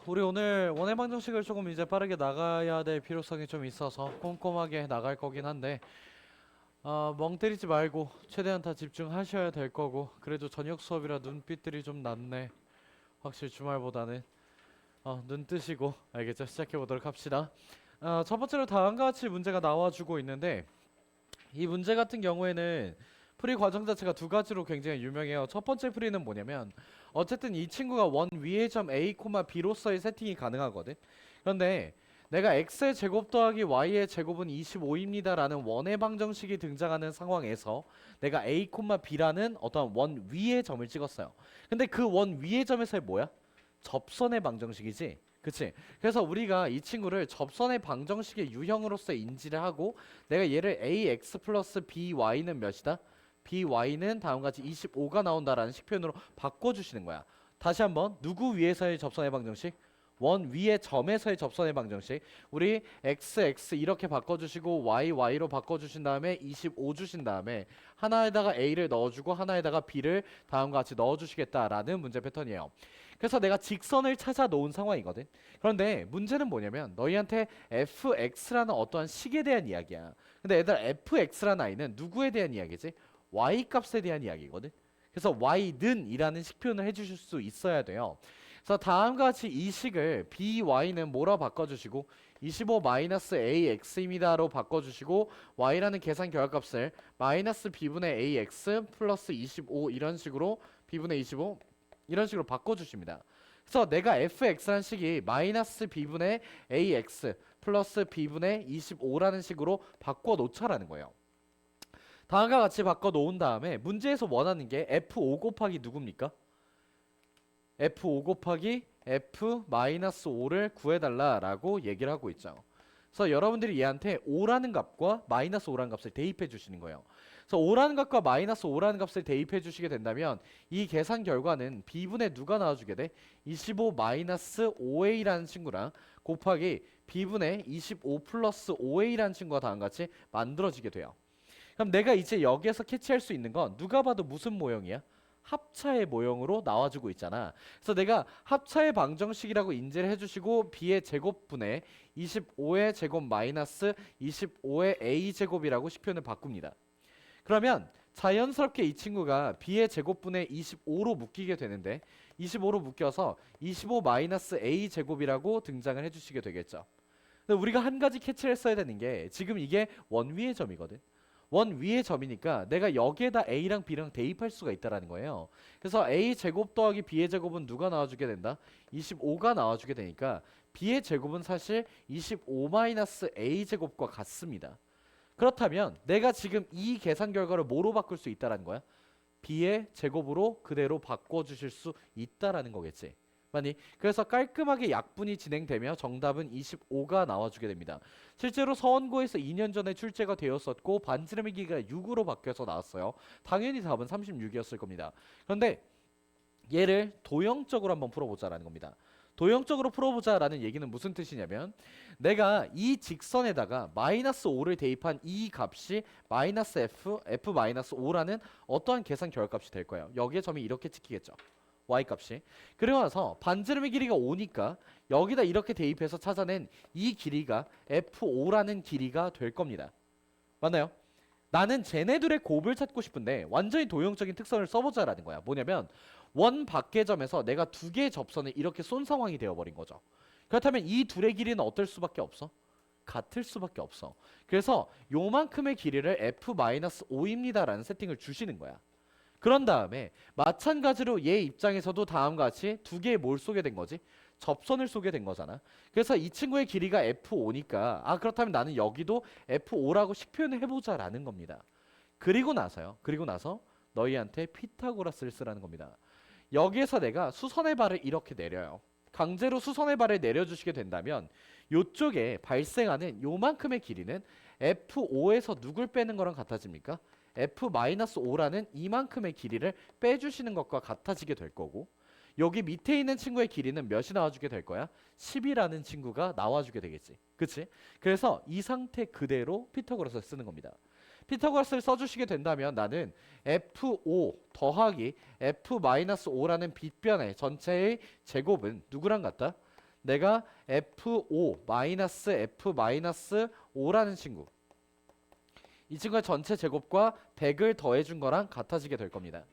우리 오늘 원의 방정식을 조금 이제 빠르게 나가야 될 필요성이 좀 있어서 꼼꼼하게 나갈 거긴 한데, 멍 때리지 말고 최대한 다 집중하셔야 될 거고, 그래도 저녁 수업이라 눈빛들이 좀 낮네. 확실히 주말보다는. 눈 뜨시고, 알겠죠? 시작해 보도록 합시다. 첫 번째로 다음과 같이 문제가 나와주고 있는데, 이 문제 같은 경우에는 풀이 과정 자체가 두 가지로 굉장히 유명해요. 첫 번째 풀이는 뭐냐면 어쨌든 이 친구가 원 위의 점 a, b로서의 세팅이 가능하거든. 그런데 내가 x의 제곱 더하기 y의 제곱은 25입니다 라는 원의 방정식이 등장하는 상황에서 내가 a, b라는 어떤 원 위의 점을 찍었어요. 근데 그 원 위의 점에서의 뭐야? 접선의 방정식이지. 그치? 그래서 우리가 이 친구를 접선의 방정식의 유형으로서 인지를 하고 내가 얘를 ax 플러스 by는 몇이다? by는 다음같이 25가 나온다라는 식표현으로 바꿔주시는 거야. 다시 한번 누구 위에서의 접선의 방정식? 원 위의 점에서의 접선의 방정식. 우리 x 이렇게 바꿔주시고 y로 바꿔주신 다음에 25 주신 다음에 하나에다가 a를 넣어주고 하나에다가 b를 다음과 같이 넣어주시겠다라는 문제 패턴이에요. 그래서 내가 직선을 찾아 놓은 상황이거든. 그런데 문제는 뭐냐면 너희한테 fx라는 어떠한 식에 대한 이야기야. 근데 얘들아, fx라는 아이는 누구에 대한 이야기지? y 값에 대한 이야기거든. 그래서 y는 이라는 식표현을 해주실 수 있어야 돼요. 그래서 다음과 같이 이 식을 by는 뭐라 바꿔주시고 25-ax입니다로 바꿔주시고 y라는 계산 결과값을 마이너스 b분의 ax 플러스 25 이런 식으로 b분의 25 이런 식으로 바꿔주십니다. 그래서 내가 fx라는 식이 마이너스 b분의 ax 플러스 b분의 25라는 식으로 바꿔놓자라는 거예요. 다음과 같이 바꿔놓은 다음에 문제에서 원하는 게 f5 곱하기 누굽니까? f5 곱하기 f-5를 구해달라라고 얘기를 하고 있죠. 그래서 여러분들이 얘한테 5라는 값과 마이너스 5라는 값을 대입해 주시는 거예요. 그래서 5라는 값과 마이너스 5라는 값을 대입해 주시게 된다면 이 계산 결과는 b분의 누가 나와주게 돼? 25-5a라는 친구랑 곱하기 b분의 25 플러스 5a라는 친구가 다음같이 만들어지게 돼요. 그럼 내가 이제 여기에서 캐치할 수 있는 건 누가 봐도 무슨 모형이야? 합차의 모형으로 나와주고 있잖아. 그래서 내가 합차의 방정식이라고 인지를 해주시고 b의 제곱분의 25의 제곱 마이너스 25의 a 제곱이라고 식표현을 바꿉니다. 그러면 자연스럽게 이 친구가 b의 제곱분의 25로 묶이게 되는데 25로 묶여서 25 마이너스 a 제곱이라고 등장을 해주시게 되겠죠. 근데 우리가 한 가지 캐치를 했어야 되는 게 지금 이게 원 위의 점이거든. 원 위의 점이니까 내가 여기에다 a랑 b랑 대입할 수가 있다라는 거예요. 그래서 a 제곱 더하기 b의 제곱은 누가 나와주게 된다? 25가 나와주게 되니까 b의 제곱은 사실 25-a 제곱과 같습니다. 그렇다면 내가 지금 이 계산 결과를 뭐로 바꿀 수 있다라는 거야? b의 제곱으로 그대로 바꿔주실 수 있다라는 거겠지. 맞니? 그래서 깔끔하게 약분이 진행되며 정답은 25가 나와주게 됩니다. 실제로 서원고에서 2년 전에 출제가 되었었고 반지름의 길이가 6으로 바뀌어서 나왔어요. 당연히 답은 36이었을 겁니다. 그런데 얘를 도형적으로 한번 풀어보자라는 겁니다. 도형적으로 풀어보자라는 얘기는 무슨 뜻이냐면 내가 이 직선에다가 마이너스 5를 대입한 이 값이 마이너스 f-5라는 어떠한 계산 결과값이 될 거예요. 여기에 점이 이렇게 찍히겠죠. y값이. 그리고 나서 반지름의 길이가 5니까 여기다 이렇게 대입해서 찾아낸 이 길이가 f5라는 길이가 될 겁니다. 맞나요? 나는 쟤네들의 곱을 찾고 싶은데 완전히 도형적인 특성을 써보자라는 거야. 뭐냐면 원 밖의 점에서 내가 두 개의 접선을 이렇게 쏜 상황이 되어버린 거죠. 그렇다면 이 둘의 길이는 어떨 수밖에 없어? 같을 수밖에 없어. 그래서 요만큼의 길이를 f-5입니다 라는 세팅을 주시는 거야. 그런 다음에 마찬가지로 얘 입장에서도 다음과 같이 두 개의 뭘 쏘게 된 거지? 접선을 쏘게 된 거잖아. 그래서 이 친구의 길이가 f5니까 그렇다면 나는 여기도 f5라고 식표현을 해보자 라는 겁니다. 그리고 나서 너희한테 피타고라스를 쓰라는 겁니다. 여기에서 내가 수선의 발을 이렇게 내려요. 강제로 수선의 발을 내려주시게 된다면 요쪽에 발생하는 요만큼의 길이는 f5에서 누굴 빼는 거랑 같아집니까? f-5라는 이만큼의 길이를 빼주시는 것과 같아지게 될 거고 여기 밑에 있는 친구의 길이는 몇이 나와주게 될 거야? 10이라는 친구가 나와주게 되겠지. 그치? 그래서 이 상태 그대로 피타고라스를 쓰는 겁니다. 피타고라스를 써주시게 된다면 나는 f5 더하기 f-5라는 빗변의 전체의 제곱은 누구랑 같다? 내가 F5 마이너스 F 마이너스 5라는 친구, 이 친구의 전체 제곱과 100을 더해준 거랑 같아지게 될 겁니다.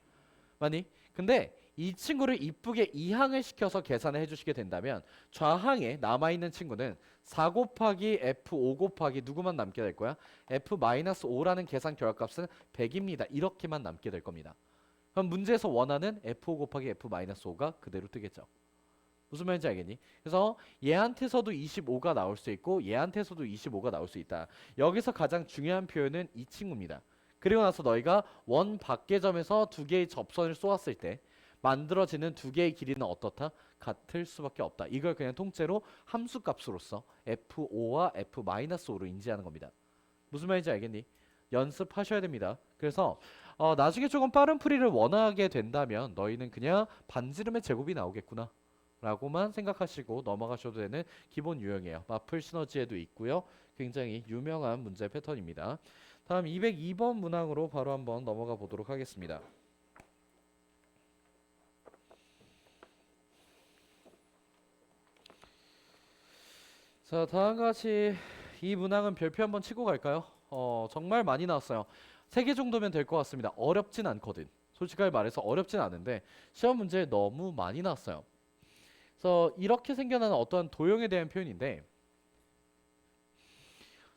맞니? 근데 이 친구를 이쁘게 이항을 시켜서 계산을 해주시게 된다면 좌항에 남아있는 친구는 4 곱하기 F5 곱하기 누구만 남게 될 거야? F-5라는 계산 결합값은 100입니다. 이렇게만 남게 될 겁니다. 그럼 문제에서 원하는 F5 곱하기 F-5가 그대로 뜨겠죠. 무슨 말인지 알겠니? 그래서 얘한테서도 25가 나올 수 있고 얘한테서도 25가 나올 수 있다. 여기서 가장 중요한 표현은 이 친구입니다. 그리고 나서 너희가 원 밖의 점에서 두 개의 접선을 쏘았을 때 만들어지는 두 개의 길이는 어떻다? 같을 수밖에 없다. 이걸 그냥 통째로 함수값으로서 F5와 F-5로 인지하는 겁니다. 무슨 말인지 알겠니? 연습하셔야 됩니다. 그래서 나중에 조금 빠른 풀이를 원하게 된다면 너희는 그냥 반지름의 제곱이 나오겠구나 라고만 생각하시고 넘어가셔도 되는 기본 유형이에요. 마플 시너지에도 있고요. 굉장히 유명한 문제 패턴입니다. 다음 202번 문항으로 바로 한번 넘어가 보도록 하겠습니다. 자, 다음과 같이 이 문항은 별표 한번 치고 갈까요? 정말 많이 나왔어요. 3개 정도면 될 것 같습니다. 어렵진 않거든. 솔직하게 말해서 어렵진 않은데 시험 문제에 너무 많이 나왔어요. 그래서 이렇게 생겨나는 어떠한 도형에 대한 표현인데,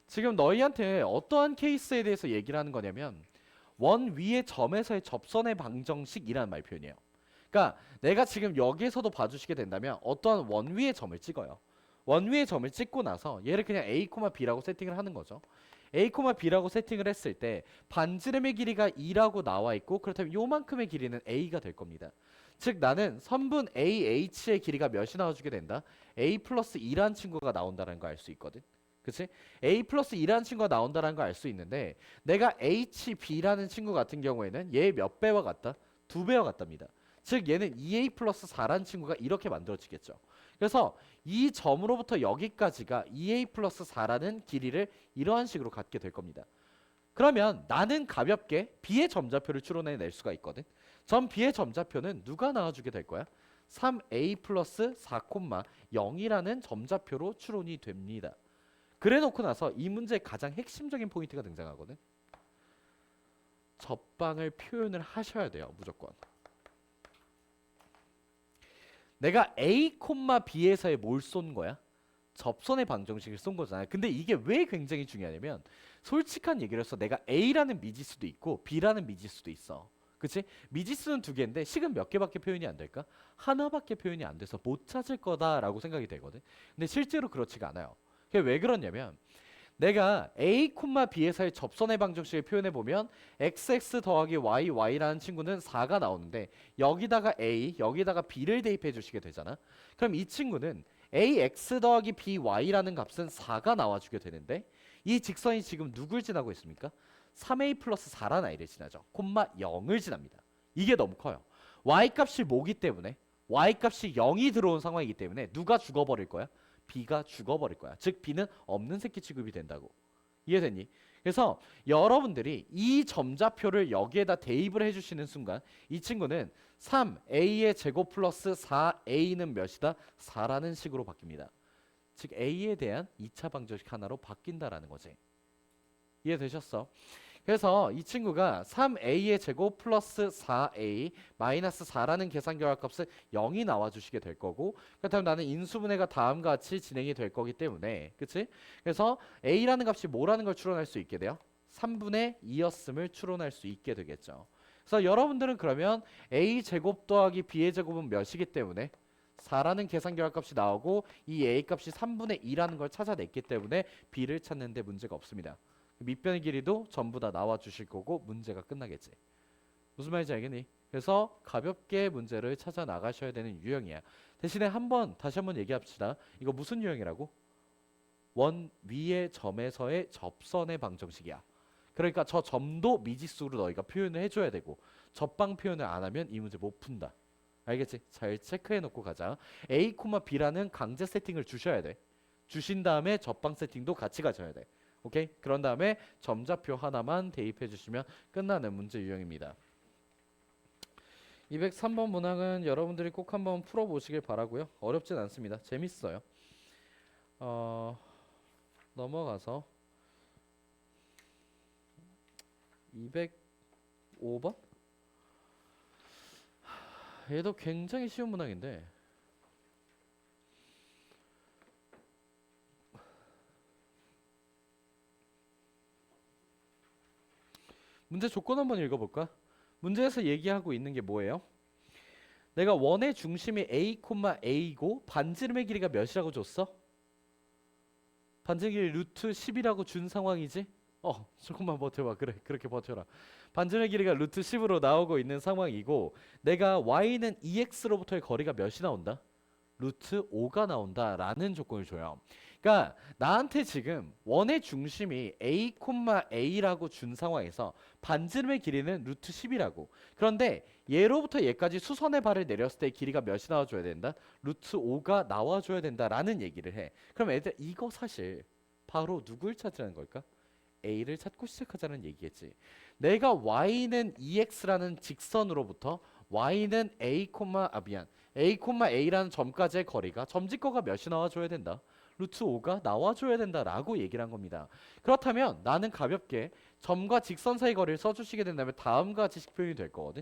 지금 너희한테 어떠한 케이스에 대해서 얘기를 하는 거냐면 원 위의 점에서의 접선의 방정식이라는 말 표현이에요. 그러니까 내가 지금 여기에서도 봐주시게 된다면 어떠한 원 위의 점을 찍어요. 원 위의 점을 찍고 나서 얘를 그냥 A, B라고 세팅을 하는 거죠. A, B라고 세팅을 했을 때 반지름의 길이가 2라고 나와 있고, 그렇다면 요만큼의 길이는 A가 될 겁니다. 즉 나는 선분 AH의 길이가 몇이 나와주게 된다? A 플러스 2라는 친구가 나온다는 거 알 수 있거든. 그치? A 플러스 2라는 친구가 나온다는 거 알 수 있는데 내가 HB라는 친구 같은 경우에는 얘 몇 배와 같다? 2배와 같답니다. 즉 얘는 2A 플러스 4라는 친구가 이렇게 만들어지겠죠. 그래서 이 점으로부터 여기까지가 2A 플러스 4라는 길이를 이러한 식으로 갖게 될 겁니다. 그러면 나는 가볍게 B의 점좌표를 추론해낼 수가 있거든. 점 B의 점좌표는 누가 나와주게 될 거야? 3A 플러스 4,0이라는 점좌표로 추론이 됩니다. 그래 놓고 나서 이 문제의 가장 핵심적인 포인트가 등장하거든. 접방을 표현을 하셔야 돼요. 무조건. 내가 A, B에서의 뭘 쏜 거야? 접선의 방정식을 쏜 거잖아요. 근데 이게 왜 굉장히 중요하냐면 솔직한 얘기를 해서 내가 A라는 미지수도 있고 B라는 미지수도 있어. 그치? 미지수는 2개인데 식은 몇 개밖에 표현이 안 될까? 하나밖에 표현이 안 돼서 못 찾을 거다라고 생각이 되거든. 근데 실제로 그렇지가 않아요. 그게 왜 그러냐면 내가 A, B에서의 접선의 방정식을 표현해 보면 XX 더하기 YY라는 친구는 4가 나오는데 여기다가 A, 여기다가 B를 대입해 주시게 되잖아. 그럼 이 친구는 AX 더하기 BY라는 값은 4가 나와주게 되는데 이 직선이 지금 누굴 지나고 있습니까? 3A 플러스 4라는 아이를 지나죠. 콤마 0을 지납니다. 이게 너무 커요. Y값이 뭐기 때문에 Y값이 0이 들어온 상황이기 때문에 누가 죽어버릴 거야? B가 죽어버릴 거야. 즉 B는 없는 새끼 취급이 된다고. 이해됐니? 그래서 여러분들이 이 점좌표를 여기에다 대입을 해주시는 순간 이 친구는 3A의 제곱 플러스 4A는 몇이다? 4라는 식으로 바뀝니다. 즉 A에 대한 2차 방정식 하나로 바뀐다라는 거지. 이해되셨어? 그래서 이 친구가 3A의 제곱 플러스 4A 마이너스 4라는 계산 결합값은 0이 나와주시게 될 거고, 그렇다면 나는 인수분해가 다음과 같이 진행이 될 거기 때문에, 그치? 그래서 A라는 값이 뭐라는 걸 추론할 수 있게 돼요? 3분의 2였음을 추론할 수 있게 되겠죠. 그래서 여러분들은 그러면 A 제곱 더하기 B의 제곱은 몇이기 때문에 4라는 계산 결합값이 나오고 이 A 값이 3분의 2라는 걸 찾아냈기 때문에 B를 찾는 데 문제가 없습니다. 밑변의 길이도 전부 다 나와 주실 거고 문제가 끝나겠지. 무슨 말인지 알겠니? 그래서 가볍게 문제를 찾아 나가셔야 되는 유형이야. 대신에 다시 한번 얘기합시다. 이거 무슨 유형이라고? 원 위의 점에서의 접선의 방정식이야. 그러니까 저 점도 미지수로 너희가 표현을 해줘야 되고 접방 표현을 안 하면 이 문제 못 푼다. 알겠지? 잘 체크해 놓고 가자. A, B라는 강제 세팅을 주셔야 돼. 주신 다음에 접방 세팅도 같이 가져야 돼. 오케이? 그런 다음에 점좌표 하나만 대입해 주시면 끝나는 문제 유형입니다. 203번 문항은 여러분들이 꼭 한번 풀어보시길 바라고요. 어렵진 않습니다. 재밌어요. 넘어가서 205번? 얘도 굉장히 쉬운 문항인데 문제 조건 한번 읽어볼까? 문제에서 얘기하고 있는 게 뭐예요? 내가 원의 중심이 A, A고 반지름의 길이가 몇이라고 줬어? 반지름의 길이 루트 10이라고 준 상황이지? 조금만 버텨봐. 그래, 그렇게 버텨라. 반지름의 길이가 루트 10으로 나오고 있는 상황이고 내가 y는 2x로부터의 거리가 몇이 나온다? 루트 5가 나온다라는 조건을 줘요. 그러니까 나한테 지금 원의 중심이 a, a라고 준 상황에서 반지름의 길이는 루트 10이라고. 그런데 얘로부터 얘까지 수선의 발을 내렸을 때 길이가 몇이 나와줘야 된다? 루트 5가 나와줘야 된다라는 얘기를 해. 그럼 애들 이거 사실 바로 누굴 찾으라는 걸까? a를 찾고 시작하자는 얘기겠지. 내가 y는 2x라는 직선으로부터 y는 a,a라는 점까지의 거리가 점지거가 몇이 나와줘야 된다? 루트 5가 나와줘야 된다라고 얘기를 한 겁니다. 그렇다면 나는 가볍게 점과 직선 사이 거리를 써주시게 된다면 다음과 같이 식표현이 될 거거든.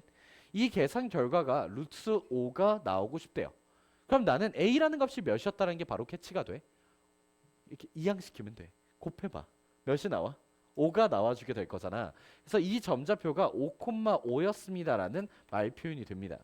이 계산 결과가 루트 5가 나오고 싶대요. 그럼 나는 a라는 값이 몇이었다는 게 바로 캐치가 돼. 이렇게 이항시키면 돼. 곱해봐. 몇이 나와? 5가 나와주게 될 거잖아. 그래서 이 점좌표가 5,5였습니다라는 말 표현이 됩니다.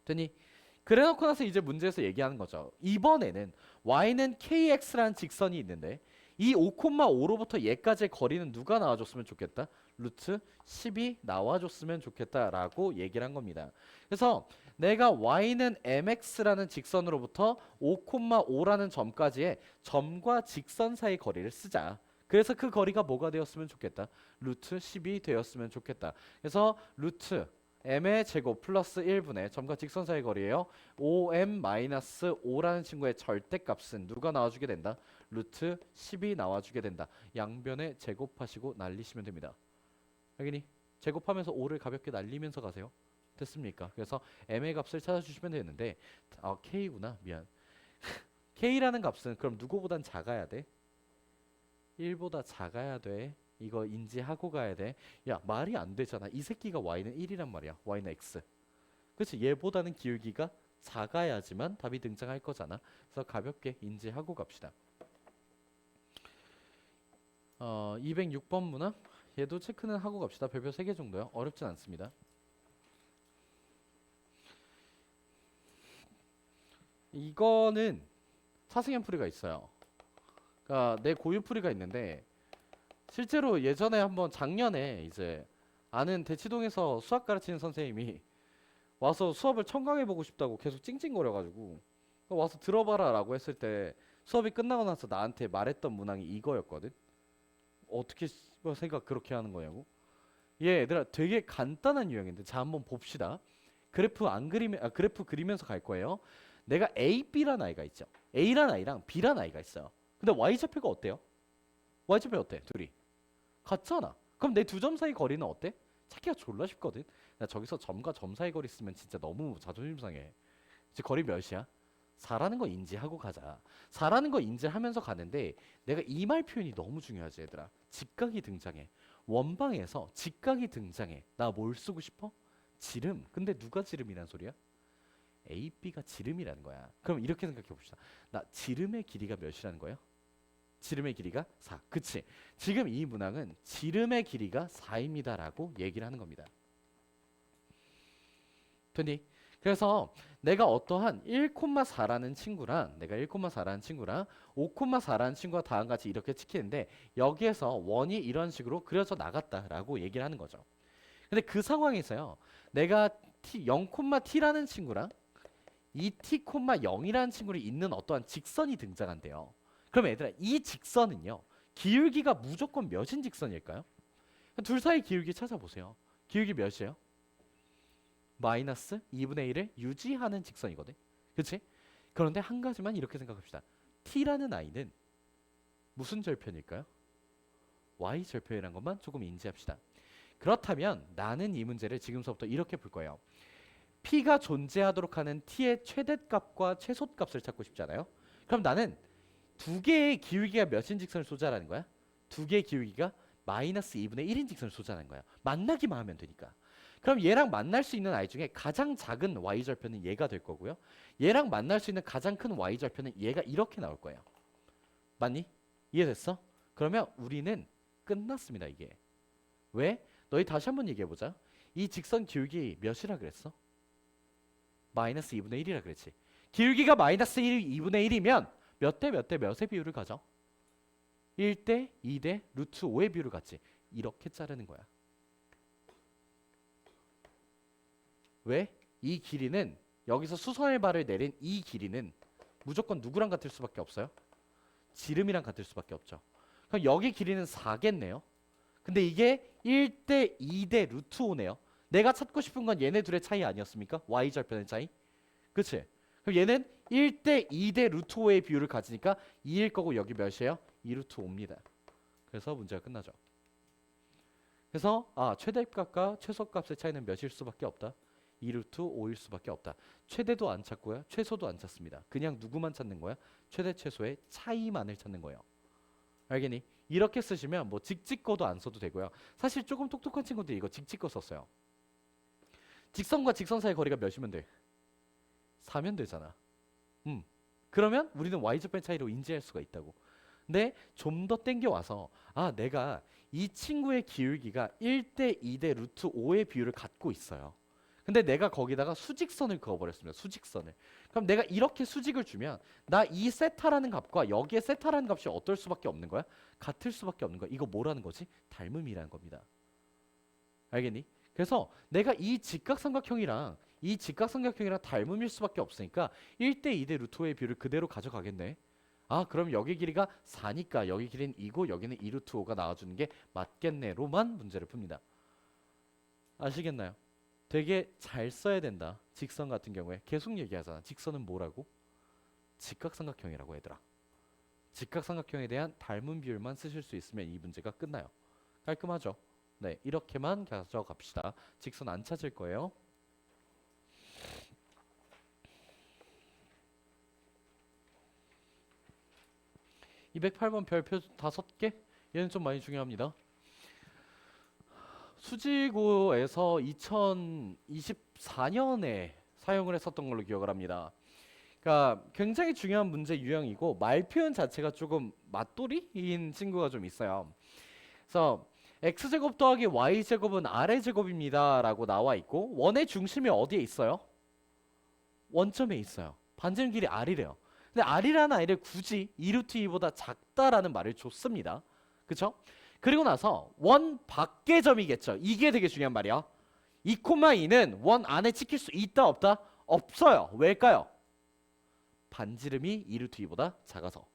되니? 그래놓고 나서 이제 문제에서 얘기하는 거죠. 이번에는 y는 kx라는 직선이 있는데 이 5,5로부터 얘까지의 거리는 누가 나와줬으면 좋겠다? 루트 10이 나와줬으면 좋겠다라고 얘기를 한 겁니다. 그래서 내가 y는 mx라는 직선으로부터 5,5라는 점까지의 점과 직선 사이 거리를 쓰자. 그래서 그 거리가 뭐가 되었으면 좋겠다? 루트 10이 되었으면 좋겠다. 그래서 루트 m의 제곱 플러스 1분의 점과 직선 사이 거리예요. 5m-5라는 친구의 절대값은 누가 나와주게 된다? 루트 10이 나와주게 된다. 양변에 제곱하시고 날리시면 됩니다. 여기니 제곱하면서 5를 가볍게 날리면서 가세요. 됐습니까? 그래서 m의 값을 찾아주시면 되는데 k구나. 미안. k라는 값은 그럼 누구보단 작아야 돼? 1보다 작아야 돼. 이거 인지하고 가야 돼. 야, 말이 안 되잖아. 이 새끼가 y는 1이란 말이야. y는 x. 그렇지? 얘보다는 기울기가 작아야지만 답이 등장할 거잖아. 그래서 가볍게 인지하고 갑시다. 206번 문항. 얘도 체크는 하고 갑시다. 별표 3개 정도요. 어렵진 않습니다. 이거는 차승현 풀이가 있어요. 그러니까 내 고유 풀이가 있는데 실제로 예전에 한번 작년에 이제 아는 대치동에서 수학 가르치는 선생님이 와서 수업을 청강해보고 싶다고 계속 찡찡거려가지고 와서 들어봐라 라고 했을 때 수업이 끝나고 나서 나한테 말했던 문항이 이거였거든. 어떻게 생각 그렇게 하는 거냐고. 얘들아 되게 간단한 유형인데 자 한번 봅시다. 그래프 안 그리면 그래프 그리면서 갈 거예요. 내가 A, B란 아이가 있죠. A란 아이랑 B란 아이가 있어요. 근데 Y좌표가 어때요? Y좌표 어때? 둘이 같잖아. 그럼 내 두 점 사이 거리는 어때? 찾기가 졸라 쉽거든. 나 저기서 점과 점 사이 거리 쓰면 진짜 너무 자존심 상해. 이제 거리 몇이야? 4라는 거 인지하고 가자. 4라는 거 인지하면서 가는데 내가 이 말 표현이 너무 중요하지 얘들아. 직각이 등장해. 원방에서 직각이 등장해. 나 뭘 쓰고 싶어? 지름. 근데 누가 지름이란 소리야? A, B가 지름이라는 거야. 그럼 이렇게 생각해 봅시다. 나 지름의 길이가 몇이라는 거예요? 지름의 길이가 4. 그치? 지금 이 문항은 지름의 길이가 4입니다 라고 얘기를 하는 겁니다. 됐니? 그래서 내가 어떠한 1,4라는 친구랑 5,4라는 친구가 다음과 같이 이렇게 찍히는데 여기에서 원이 이런 식으로 그려져 나갔다라고 얘기를 하는 거죠. 근데 그 상황에서요. 내가 0,t라는 친구랑 2t,0이라는 친구를 잇는 어떠한 직선이 등장한대요. 그럼 얘들아 이 직선은요. 기울기가 무조건 몇인 직선일까요? 둘 사이 기울기 찾아보세요. 기울기 몇이에요? 마이너스 2분의 1을 유지하는 직선이거든. 그치? 그런데 한 가지만 이렇게 생각합시다. t라는 i는 무슨 절편일까요? y 절편이라는 것만 조금 인지합시다. 그렇다면 나는 이 문제를 지금서부터 이렇게 풀 거예요. P가 존재하도록 하는 T의 최대값과 최소값을 찾고 싶잖아요. 그럼 나는 두 개의 기울기가 몇인 직선을 쏘자라는 거야? 두 개의 기울기가 마이너스 2분의 1인 직선을 쏘자는 거야. 만나기만 하면 되니까. 그럼 얘랑 만날 수 있는 아이 중에 가장 작은 y절편은 얘가 될 거고요. 얘랑 만날 수 있는 가장 큰 y절편은 얘가 이렇게 나올 거예요. 맞니? 이해됐어? 그러면 우리는 끝났습니다, 이게. 왜? 너희 다시 한번 얘기해보자. 이 직선 기울기 몇이라 그랬어? 마이너스 2분의 1이라 그랬지. 기울기가 마이너스 2분의 1이면 몇 대 몇 대 몇의 비율을 가져? 1대 2대 루트 5의 비율을 갖지. 이렇게 자르는 거야. 왜? 이 길이는 여기서 수선의 발을 내린 이 길이는 무조건 누구랑 같을 수밖에 없어요? 지름이랑 같을 수밖에 없죠. 그럼 여기 길이는 4겠네요. 근데 이게 1대 2대 루트 5네요. 내가 찾고 싶은 건 얘네 둘의 차이 아니었습니까? y절편의 차이. 그치? 그럼 얘는 1대 2대 루트 5의 비율을 가지니까 2일 거고 여기 몇이에요? 2 루트 5입니다. 그래서 문제가 끝나죠. 그래서 최대값과 최소값의 차이는 몇일 수밖에 없다? 2 루트 5일 수밖에 없다. 최대도 안 찾고요. 최소도 안 찾습니다. 그냥 누구만 찾는 거야? 최대 최소의 차이만을 찾는 거예요. 알겠니? 이렇게 쓰시면 뭐 직직거도 안 써도 되고요. 사실 조금 똑똑한 친구들이 이거 직직거 썼어요. 직선과 직선 사이 거리가 몇이면 돼? 4면 되잖아. 그러면 우리는 y절편 차이로 인지할 수가 있다고. 근데 좀 더 땡겨와서 내가 이 친구의 기울기가 1대 2대 루트 5의 비율을 갖고 있어요. 근데 내가 거기다가 수직선을 그어버렸습니다. 수직선을. 그럼 내가 이렇게 수직을 주면 나 이 세타라는 값과 여기에 세타라는 값이 어떨 수밖에 없는 거야? 같을 수밖에 없는 거야. 이거 뭐라는 거지? 닮음이라는 겁니다. 알겠니? 그래서 내가 이 직각삼각형이랑 이 직각삼각형이랑 닮음일 수밖에 없으니까 1대 2대 루트 5의 비율을 그대로 가져가겠네. 그럼 여기 길이가 4니까 여기 길이는 2고 여기는 2 루트 5가 나와주는 게 맞겠네로만 문제를 풉니다. 아시겠나요? 되게 잘 써야 된다. 직선 같은 경우에 계속 얘기하잖아. 직선은 뭐라고? 직각삼각형이라고 얘들아. 직각삼각형에 대한 닮은 비율만 쓰실 수 있으면 이 문제가 끝나요. 깔끔하죠? 네, 이렇게만 가져갑시다. 직선 안 찾을 거예요. (208번) 별표 5개? 얘는 좀 많이 중요합니다. 수지고에서 2024년에 사용을 했었던 걸로 기억을 합니다. 그러니까 굉장히 중요한 문제 유형이고 말 표현 자체가 조금 맞돌이인 친구가 좀 있어요. 그래서 x제곱 더하기 y제곱은 a제곱입니다 라고 나와 있고 원의 중심이 어디에 있어요? 원점에 있어요. 반지름 길이 r이래요. 근데 r이라는 아이를 굳이 2루트 2보다 작다라는 말을 줬습니다. 그쵸? 그리고 나서 원 밖의 점이겠죠. 이게 되게 중요한 말이야. 2,2는 원 안에 찍힐 수 있다 없다? 없어요. 왜일까요? 반지름이 2루트 2보다 작아서.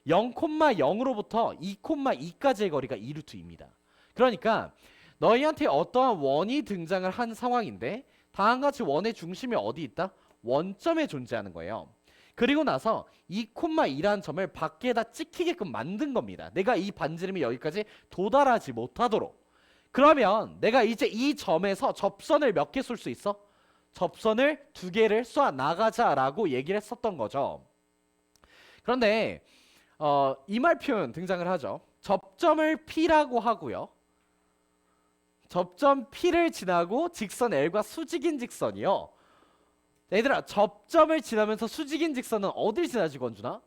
0,0으로부터 2,2까지의 거리가 2루트 2입니다. 그러니까 너희한테 어떠한 원이 등장을 한 상황인데 다음같이 원의 중심이 어디 있다? 원점에 존재하는 거예요. 그리고 나서 2,2라는 점을 밖에다 찍히게끔 만든 겁니다. 내가 이 반지름이 여기까지 도달하지 못하도록. 그러면 내가 이제 이 점에서 접선을 몇 개 쏠 수 있어? 접선을 2개를 쏴 나가자라고 얘기를 했었던 거죠. 그런데 이 말 표현 등장을 하죠. 접점을 P라고 하고요. 접점 P를 지나고 직선 L과 수직인 직선이요. 얘들아, 접점을 지나면서 수직인 직선은 어딜 지나지, 건준아?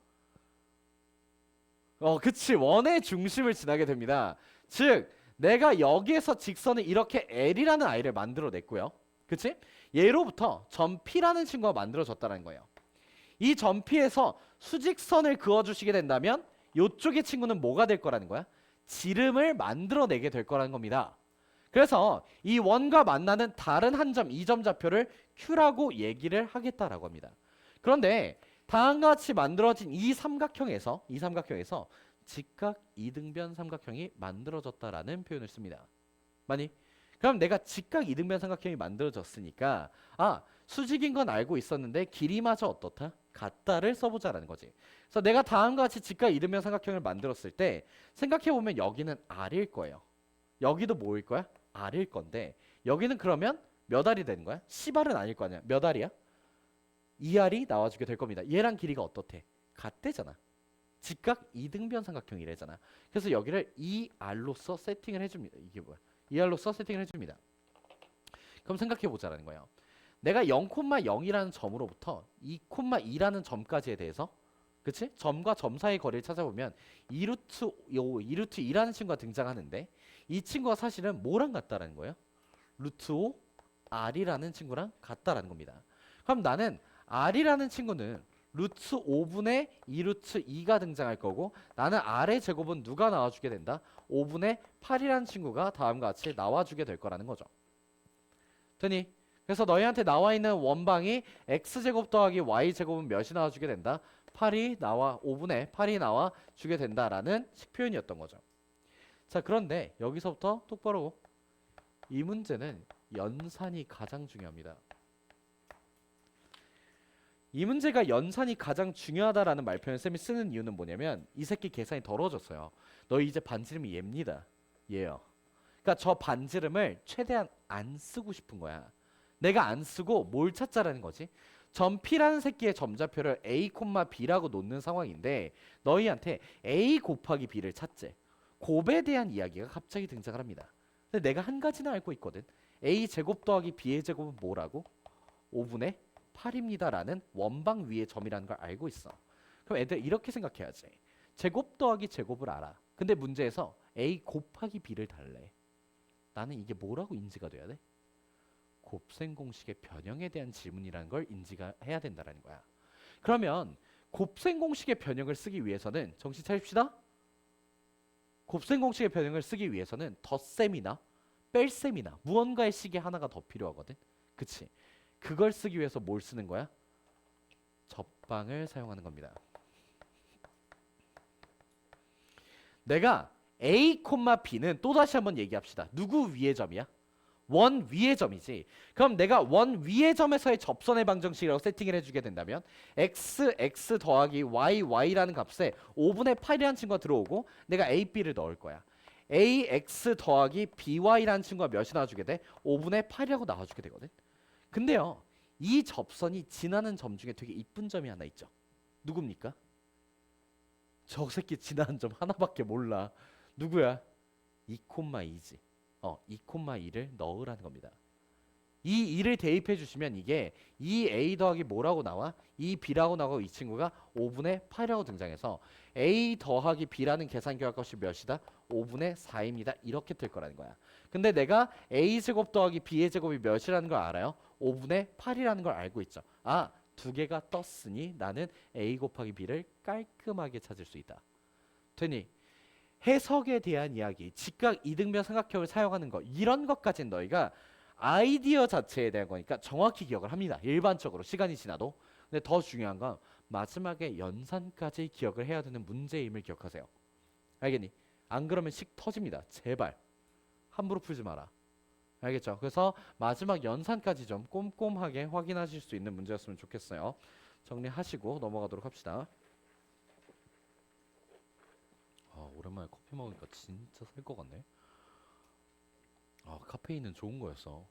그치. 원의 중심을 지나게 됩니다. 즉 내가 여기에서 직선을 이렇게 L이라는 아이를 만들어냈고요. 그치? 얘로부터 점 P라는 친구가 만들어졌다는 거예요. 이 점 P에서 수직선을 그어주시게 된다면 이쪽의 친구는 뭐가 될 거라는 거야? 지름을 만들어내게 될 거라는 겁니다. 그래서 이 원과 만나는 다른 한 점, 이 점 좌표를 Q라고 얘기를 하겠다라고 합니다. 그런데 다음과 같이 만들어진 이 삼각형에서 직각 이등변 삼각형이 만들어졌다라는 표현을 씁니다. 맞니? 그럼 내가 직각 이등변 삼각형이 만들어졌으니까 수직인 건 알고 있었는데 길이마저 어떻다? 같다를 써보자라는 거지. 그래서 내가 다음과 같이 직각 이등변 삼각형을 만들었을 때 생각해보면 여기는 R일 거예요. 여기도 뭐일 거야? R일 건데 여기는 그러면 몇 알이 되는 거야? 10알은 아닐 거 아니야. 몇 알이야? 2알이 나와주게 될 겁니다. 얘랑 길이가 어떻대? 같대잖아. 직각 이등변 삼각형이래잖아. 그래서 여기를 2R로서 세팅을 해줍니다. 이게 뭐야? 2R로서 세팅을 해줍니다. 그럼 생각해보자라는 거예요. 내가 0,0이라는 점으로부터 2,2라는 점까지에 대해서 그치? 점과 점 사이의 거리를 찾아보면 2루트 2라는 친구가 등장하는데 이 친구가 사실은 뭐랑 같다라는 거예요? 루트 5 R이라는 친구랑 같다라는 겁니다. 그럼 나는 R이라는 친구는 루트 5분의 2루트 2가 등장할 거고 나는 R의 제곱은 누가 나와주게 된다? 5분의 8이라는 친구가 다음과 같이 나와주게 될 거라는 거죠. 되니? 그래서 너희한테 나와 있는 원방이 x제곱 더하기 y제곱은 몇이 나와주게 된다? 8이 나와 5분의 8이 나와 주게 된다라는 식표현이었던 거죠. 자, 그런데 여기서부터 똑바로 이 문제는 연산이 가장 중요합니다. 이 문제가 연산이 가장 중요하다라는 말표현을 쌤이 쓰는 이유는 뭐냐면 이 새끼 계산이 더러워졌어요. 너 이제 반지름이 얘입니다. 얘요. 그러니까 저 반지름을 최대한 안 쓰고 싶은 거야. 내가 안 쓰고 뭘 찾자라는 거지? 점 P라는 새끼의 점좌표를 A, B라고 놓는 상황인데 너희한테 A 곱하기 B를 찾재. 곱에 대한 이야기가 갑자기 등장을 합니다. 근데 내가 한 가지는 알고 있거든. A 제곱 더하기 B의 제곱은 뭐라고? 5분의 8입니다 라는 원방 위의 점이라는 걸 알고 있어. 그럼 애들 이렇게 생각해야지. 제곱 더하기 제곱을 알아. 근데 문제에서 A 곱하기 B를 달래. 나는 이게 뭐라고 인지가 돼야 돼? 곱셈 공식의 변형에 대한 질문이라는 걸 인지가 해야 된다는 거야. 그러면 곱셈 공식의 변형을 쓰기 위해서는 정신 차립시다. 곱셈 공식의 변형을 쓰기 위해서는 덧셈이나 뺄셈이나 무언가의 식이 하나가 더 필요하거든. 그치? 그걸 쓰기 위해서 뭘 쓰는 거야? 접방을 사용하는 겁니다. 내가 A, B는 또다시 한번 얘기합시다. 누구 위의 점이야? 원 위의 점이지. 그럼 내가 원 위의 점에서의 접선의 방정식이라고 세팅을 해주게 된다면 x 더하기 y라는 값에 5분의 8이라는 친구가 들어오고 내가 ab를 넣을 거야. ax 더하기 by라는 친구가 몇이 나와주게 돼? 5분의 8이라고 나와주게 되거든. 근데요, 이 접선이 지나는 점 중에 되게 이쁜 점이 하나 있죠. 누굽니까? 저 새끼 지나는 점 하나밖에 몰라. 누구야? 2,2지. 2,2를 넣으라는 겁니다. 이 2를 대입해 주시면 이게 2a 더하기 뭐라고 나와? 2b라고 나오고 이 친구가 5분의 8이라고 등장해서 a 더하기 b라는 계산 결과값이 몇이다? 5분의 4입니다. 이렇게 될 거라는 거야. 근데 내가 a제곱 더하기 b의 제곱이 몇이라는 걸 알아요? 5분의 8이라는 걸 알고 있죠. 아, 두 개가 떴으니 나는 a 곱하기 b를 깔끔하게 찾을 수 있다. 되니 해석에 대한 이야기, 직각 이등변 삼각형을 사용하는 것, 이런 것까지는 너희가 아이디어 자체에 대한 거니까 정확히 기억을 합니다. 일반적으로 시간이 지나도. 근데 더 중요한 건 마지막에 연산까지 기억을 해야 되는 문제임을 기억하세요. 알겠니? 안 그러면 식 터집니다. 제발 함부로 풀지 마라. 알겠죠? 그래서 마지막 연산까지 좀 꼼꼼하게 확인하실 수 있는 문제였으면 좋겠어요. 정리하시고 넘어가도록 합시다. 오랜만에 커피 먹으니까 진짜 살 것 같네. 카페인은 좋은 거였어.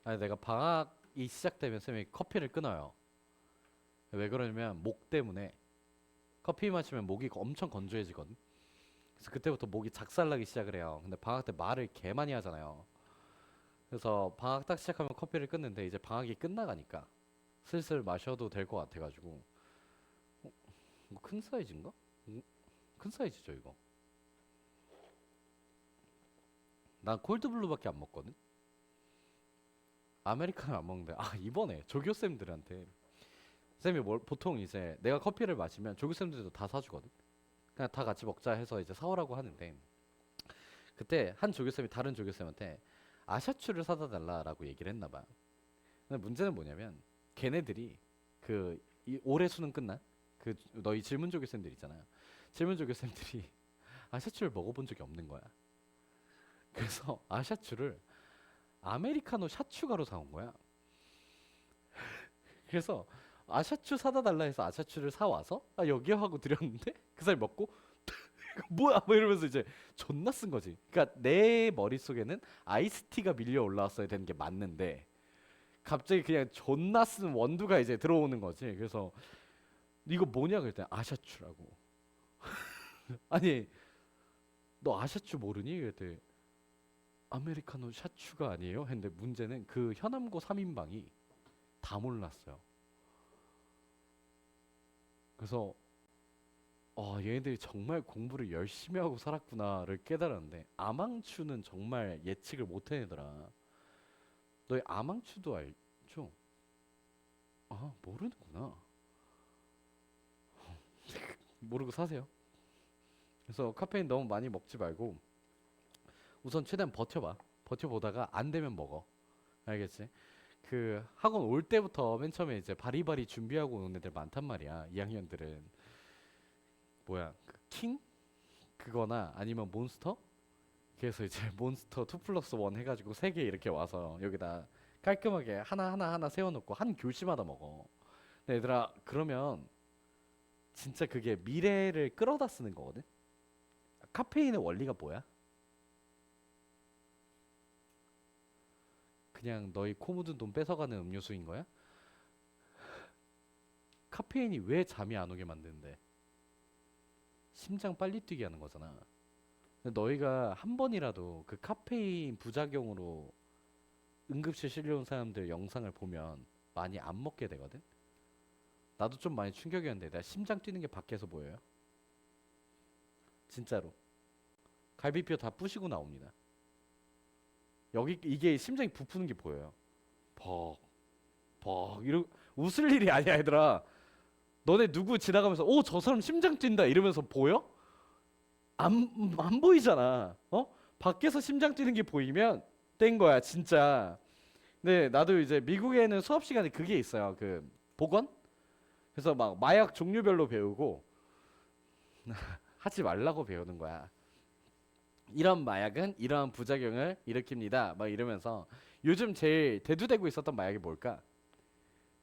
아니, 내가 방학이 시작되면 쌤이 커피를 끊어요. 왜 그러냐면 목 때문에. 커피 마시면 목이 엄청 건조해지거든. 그래서 그때부터 목이 작살나기 시작을 해요. 근데 방학 때 말을 개 많이 하잖아요. 그래서 방학 딱 시작하면 커피를 끊는데 이제 방학이 끝나가니까 슬슬 마셔도 될 것 같아가지고. 뭐 큰 사이즈인가? 큰 사이즈죠 이거. 난 콜드블루밖에 안 먹거든. 아메리카노 안 먹는데 이번에 조교쌤들한테 쌤이 보통 이제 내가 커피를 마시면 조교쌤들도 다 사주거든. 그냥 다 같이 먹자 해서 이제 사오라고 하는데 그때 한 조교쌤이 다른 조교쌤한테 아샤추를 사다 달라라고 얘기를 했나 봐. 근데 문제는 뭐냐면 걔네들이 올해 수능 끝난 너희 질문 조교쌤들 있잖아요. 질문 조교쌤들이 아샤추를 먹어본 적이 없는 거야. 그래서 아샤추를 아메리카노 샷 추가로 사온 거야. 그래서 아샤추 사다 달라 해서 아샤추를 사와서 여기요 하고 드렸는데 그 사람이 먹고 뭐야 뭐 이러면서 이제 존나 쓴 거지. 그러니까 내 머릿속에는 아이스티가 밀려 올라왔어야 되는 게 맞는데 갑자기 그냥 존나 쓴 원두가 이제 들어오는 거지. 그래서 이거 뭐냐 그랬더니 아샤추라고. 아니 너 아샤추 모르니? 그랬더니 아메리카노 샤추가 아니에요? 했는데 문제는 그 현암고 3인방이 다 몰랐어요. 그래서 얘네들이 정말 공부를 열심히 하고 살았구나를 깨달았는데 아망추는 정말 예측을 못 해내더라. 너희 아망추도 알죠? 아 모르는구나. 모르고 사세요. 그래서 카페인 너무 많이 먹지 말고 우선 최대한 버텨봐. 버텨보다가 안 되면 먹어. 알겠지? 그 학원 올 때부터 맨 처음에 이제 바리바리 준비하고 오는 애들 많단 말이야. 2학년들은 뭐야 그 킹? 그거나 아니면 몬스터? 그래서 이제 몬스터 2 플러스 1 해가지고 3개 이렇게 와서 여기다 깔끔하게 하나 세워놓고 한 교시마다 먹어. 근데 얘들아 그러면 진짜 그게 미래를 끌어다 쓰는 거거든? 카페인의 원리가 뭐야? 그냥 너희 코 묻은 돈 뺏어가는 음료수인 거야? 카페인이 왜 잠이 안 오게 만드는데? 심장 빨리 뛰게 하는 거잖아. 근데 너희가 한 번이라도 그 카페인 부작용으로 응급실 실려온 사람들 영상을 보면 많이 안 먹게 되거든? 나도 좀 많이 충격이었는데 나 심장 뛰는 게 밖에서 보여요. 진짜로. 갈비뼈 다 부시고 나옵니다. 여기 이게 심장이 부푸는 게 보여요. 벅, 벅 이러 웃을 일이 아니야 얘들아. 너네 누구 지나가면서 오 저 사람 심장 뛴다 이러면서 보여? 안 보이잖아. 어? 밖에서 심장 뛰는 게 보이면 뗀 거야 진짜. 근데 나도 이제 미국에는 수업 시간에 그게 있어요. 그 보건? 그래서 막 마약 종류별로 배우고 하지 말라고 배우는 거야. 이런 마약은 이러한 부작용을 일으킵니다. 막 이러면서 요즘 제일 대두되고 있었던 마약이 뭘까?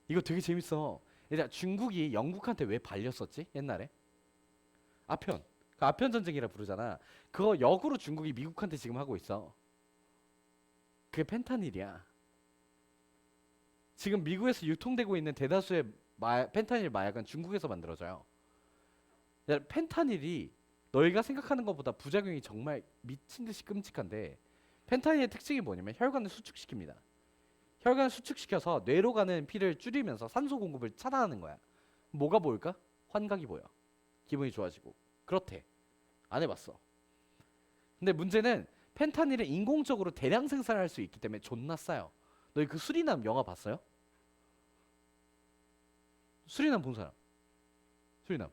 이거 되게 재밌어. 얘들아 중국이 영국한테 왜 발렸었지? 옛날에? 아편. 그 아편 전쟁이라 부르잖아. 그거 역으로 중국이 미국한테 지금 하고 있어. 그게 펜타닐이야. 지금 미국에서 유통되고 있는 대다수의 펜타닐 마약은 중국에서 만들어져요. 야, 펜타닐이 너희가 생각하는 것보다 부작용이 정말 미친 듯이 끔찍한데 펜타닐의 특징이 뭐냐면 혈관을 수축시킵니다. 혈관을 수축시켜서 뇌로 가는 피를 줄이면서 산소 공급을 차단하는 거야. 뭐가 보일까? 환각이 보여. 기분이 좋아지고. 그렇대. 안 해봤어. 근데 문제는 펜타닐은 인공적으로 대량 생산할 수 있기 때문에 존나 싸요. 너희 그 수리남 영화 봤어요? 수리남 본 사람? 수리남.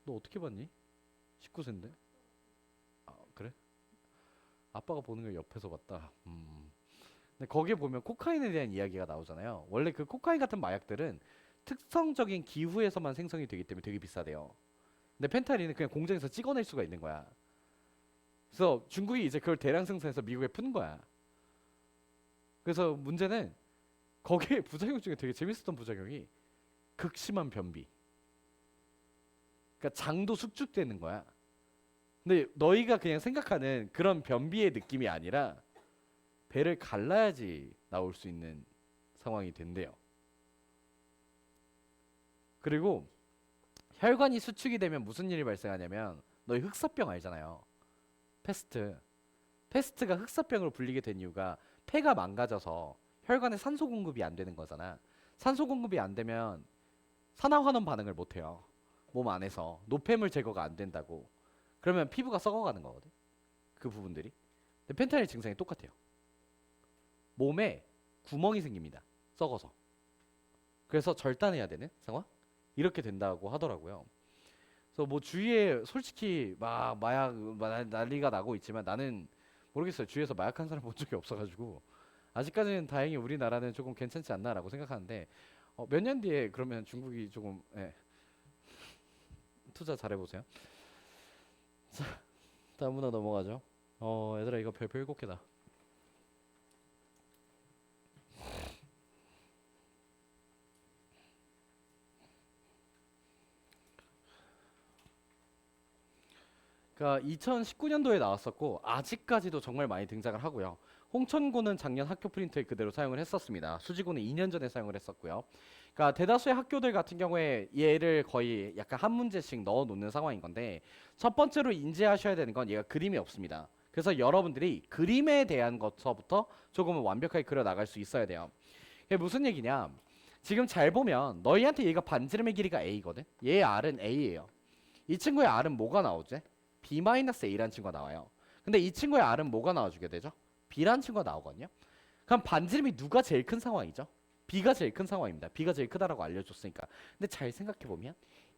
너 어떻게 봤니? 19세인데? 아, 그래? 아빠가 보는 걸 옆에서 봤다. 근데 거기에 보면 코카인에 대한 이야기가 나오잖아요. 원래 그 코카인 같은 마약들은 특성적인 기후에서만 생성이 되기 때문에 되게 비싸대요. 근데 펜타닐은 그냥 공장에서 찍어낼 수가 있는 거야. 그래서 중국이 이제 그걸 대량 생산해서 미국에 푼 거야. 그래서 문제는 거기에 부작용 중에 되게 재밌었던 부작용이 극심한 변비. 그러니까 장도 숙축되는 거야. 근데 너희가 그냥 생각하는 그런 변비의 느낌이 아니라 배를 갈라야지 나올 수 있는 상황이 된대요. 그리고 혈관이 수축이 되면 무슨 일이 발생하냐면 너희 흑사병 알잖아요. 패스트. 패스트가 흑사병으로 불리게 된 이유가 폐가 망가져서 혈관에 산소 공급이 안 되는 거잖아. 산소 공급이 안 되면 산화환원 반응을 못 해요. 몸 안에서 노폐물 제거가 안 된다고. 그러면 피부가 썩어가는 거거든. 그 부분들이. 근데 펜타닐 증상이 똑같아요. 몸에 구멍이 생깁니다. 썩어서. 그래서 절단해야 되는 상황? 이렇게 된다고 하더라고요. 그래서 뭐 주위에 솔직히 막 마약 난리가 나고 있지만 나는 모르겠어요. 주위에서 마약한 사람 본 적이 없어가지고 아직까지는 다행히 우리나라는 조금 괜찮지 않나라고 생각하는데 몇 년 뒤에 그러면 중국이 조금 투자 잘해보세요. 자, 다음 문화 넘어가죠. 얘들아 이거 별표 7개다. 그러니까 2019년도에 나왔었고 아직까지도 정말 많이 등장을 하고요. 홍천고는 작년 학교 프린트에 그대로 사용을 했었습니다. 수지고는 2년 전에 사용을 했었고요. 그러니까 대다수의 학교들 같은 경우에 얘를 거의 약간 한 문제씩 넣어 놓는 상황인 건데 첫 번째로 인지하셔야 되는 건 얘가 그림이 없습니다. 그래서 여러분들이 그림에 대한 것서부터 조금은 완벽하게 그려 나갈 수 있어야 돼요. 이게 무슨 얘기냐? 지금 잘 보면 너희한테 얘가 반지름의 길이가 a거든. 얘의 r은 a예요. 이 친구의 r은 뭐가 나오지? b-a라는 친구가 나와요. 근데 이 친구의 r은 뭐가 나와주게 되죠? b라는 친구가 나오거든요. 그럼 반지름이 누가 제일 큰 상황이죠? b가 제일 큰 상황입니다. b가 제일 크다라고 알려줬으니까. 근데 잘 생각해보면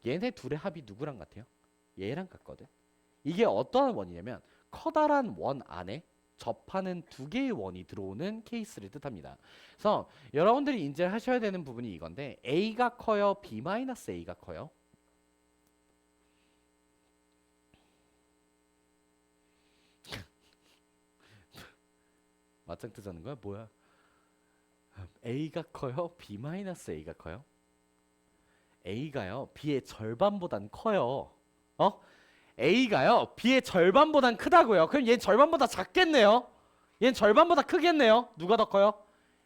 얘네 둘의 합이 누구랑 같아요? 얘랑 같거든. 이게 어떠한 원이냐면 커다란 원 안에 접하는 두 개의 원이 들어오는 케이스를 뜻합니다. 그래서 여러분들이 인지하셔야 되는 부분이 이건데 a가 커요? b-a가 커요? 맞짱 뜨자는 거야? 뭐야? a가 커요? b-a가 커요? a가요 b의 절반보단 커요. 어? a가요 b의 절반보단 크다고요. 그럼 얘는 절반보다 작겠네요. 얘는 절반보다 크겠네요. 누가 더 커요?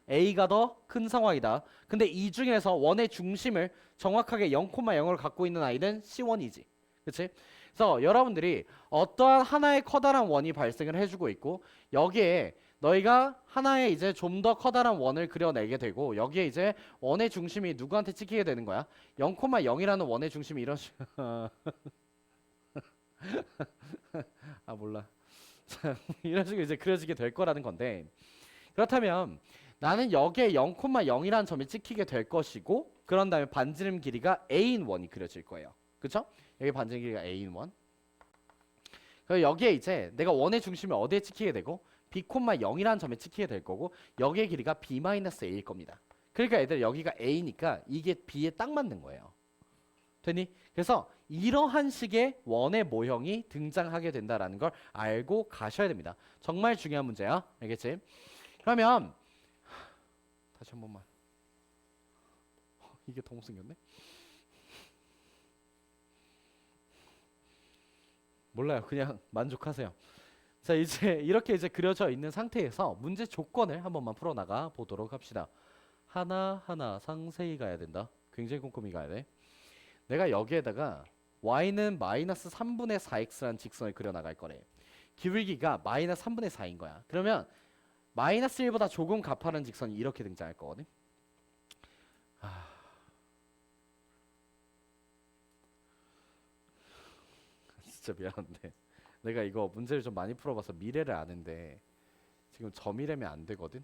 a가 더 큰 상황이다. 근데 이 중에서 원의 중심을 정확하게 0,0을 갖고 있는 아이는 C1이지. 그치? 그래서 여러분들이 어떠한 하나의 커다란 원이 발생을 해주고 있고 여기에 너희가 하나의 이제 좀 더 커다란 원을 그려내게 되고 여기에 이제 원의 중심이 누구한테 찍히게 되는 거야? 0,0이라는 원의 중심이 이런 아 몰라. 이런 식으로 이제 그려지게 될 거라는 건데 그렇다면 나는 여기에 0,0이라는 점이 찍히게 될 것이고 그런 다음에 반지름 길이가 a인 원이 그려질 거예요. 그쵸? 여기 반지름 길이가 a인 원. 그리고 여기에 이제 내가 원의 중심이 어디에 찍히게 되고 b,0이라는 점에 찍히게 될 거고 여기의 길이가 b-a일 겁니다. 그러니까 얘들 여기가 a니까 이게 b에 딱 맞는 거예요. 되니? 그래서 이러한 식의 원의 모형이 등장하게 된다라는 걸 알고 가셔야 됩니다. 정말 중요한 문제야. 알겠지? 그러면 다시 한 번만. 이게 더 못생겼네? 몰라요. 그냥 만족하세요. 자, 이제 이렇게 이제 그려져 있는 상태에서 문제 조건을 한 번만 풀어나가 보도록 합시다. 하나하나 상세히 가야 된다. 굉장히 꼼꼼히 가야 돼. 내가 여기에다가 y는 마이너스 3분의 4x라는 직선을 그려나갈 거래. 기울기가 마이너스 3분의 4인 거야. 그러면 마이너스 1보다 조금 가파른 직선이 이렇게 등장할 거거든. 진짜 미안한데 내가 이거 문제를 좀 많이 풀어봐서 미래를 아는데 지금 점이라면 안 되거든.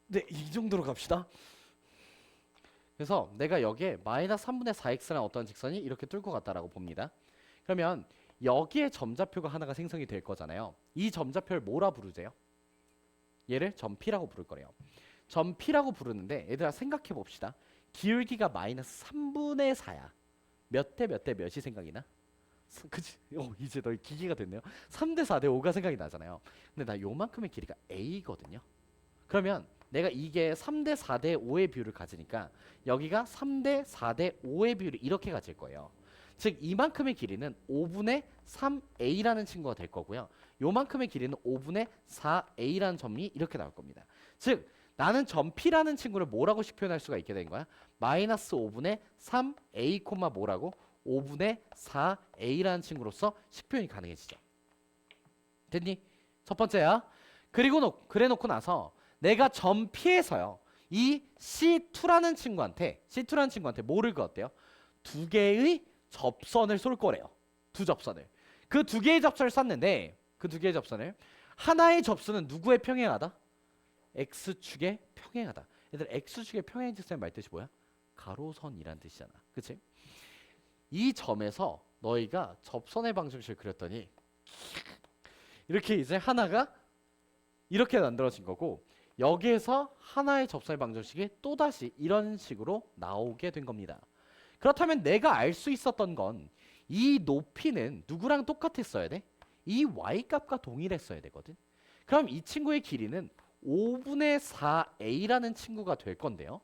네, 이 정도로 갑시다. 그래서 내가 여기에 마이너스 3분의 4x라는 어떤 직선이 이렇게 뚫고 갔다라고 봅니다. 그러면 여기에 점좌표가 하나가 생성이 될 거잖아요. 이 점좌표를 뭐라 부르세요? 얘를 점 P라고 부를 거래요. 점 P라고 부르는데 얘들아 생각해 봅시다. 기울기가 마이너스 3분의 4야. 몇 대 몇 대 몇이 생각이 나? 그치? 이제 너희 기계가 됐네요. 3대 4대 5가 생각이 나잖아요. 근데 나 요만큼의 길이가 A거든요. 그러면 내가 이게 3대 4대 5의 비율을 가지니까 여기가 3대 4대 5의 비율을 이렇게 가질 거예요. 즉 이만큼의 길이는 5분의 3a라는 친구가 될 거고요. 요만큼의 길이는 5분의 4a라는 점이 이렇게 나올 겁니다. 즉 나는 점 P라는 친구를 뭐라고 식 표현할 수가 있게 된 거야? 마이너스 5분의 3a, 뭐라고? 5분의 4a라는 친구로서 식 표현이 가능해지죠. 됐니? 첫 번째야. 그래 놓고 나서 내가 점 P에서요. 이 C2라는 친구한테 뭐를 그었대요? 두 개의 접선을 쏠 거래요. 두 접선을. 그 두 개의 접선을 쐈는데 그 두 개의 접선을 하나의 접선은 누구의 평행하다? X축의 평행하다. 얘들 X축의 평행 직선의 말뜻이 뭐야? 가로선이란 뜻이잖아. 그치? 이 점에서 너희가 접선의 방정식을 그렸더니 이렇게 이제 하나가 이렇게 만들어진 거고 여기에서 하나의 접선의 방정식이 또다시 이런 식으로 나오게 된 겁니다. 그렇다면 내가 알 수 있었던 건 이 높이는 누구랑 똑같았어야 돼? 이 y값과 동일했어야 되거든. 그럼 이 친구의 길이는 5분의 4a라는 친구가 될 건데요.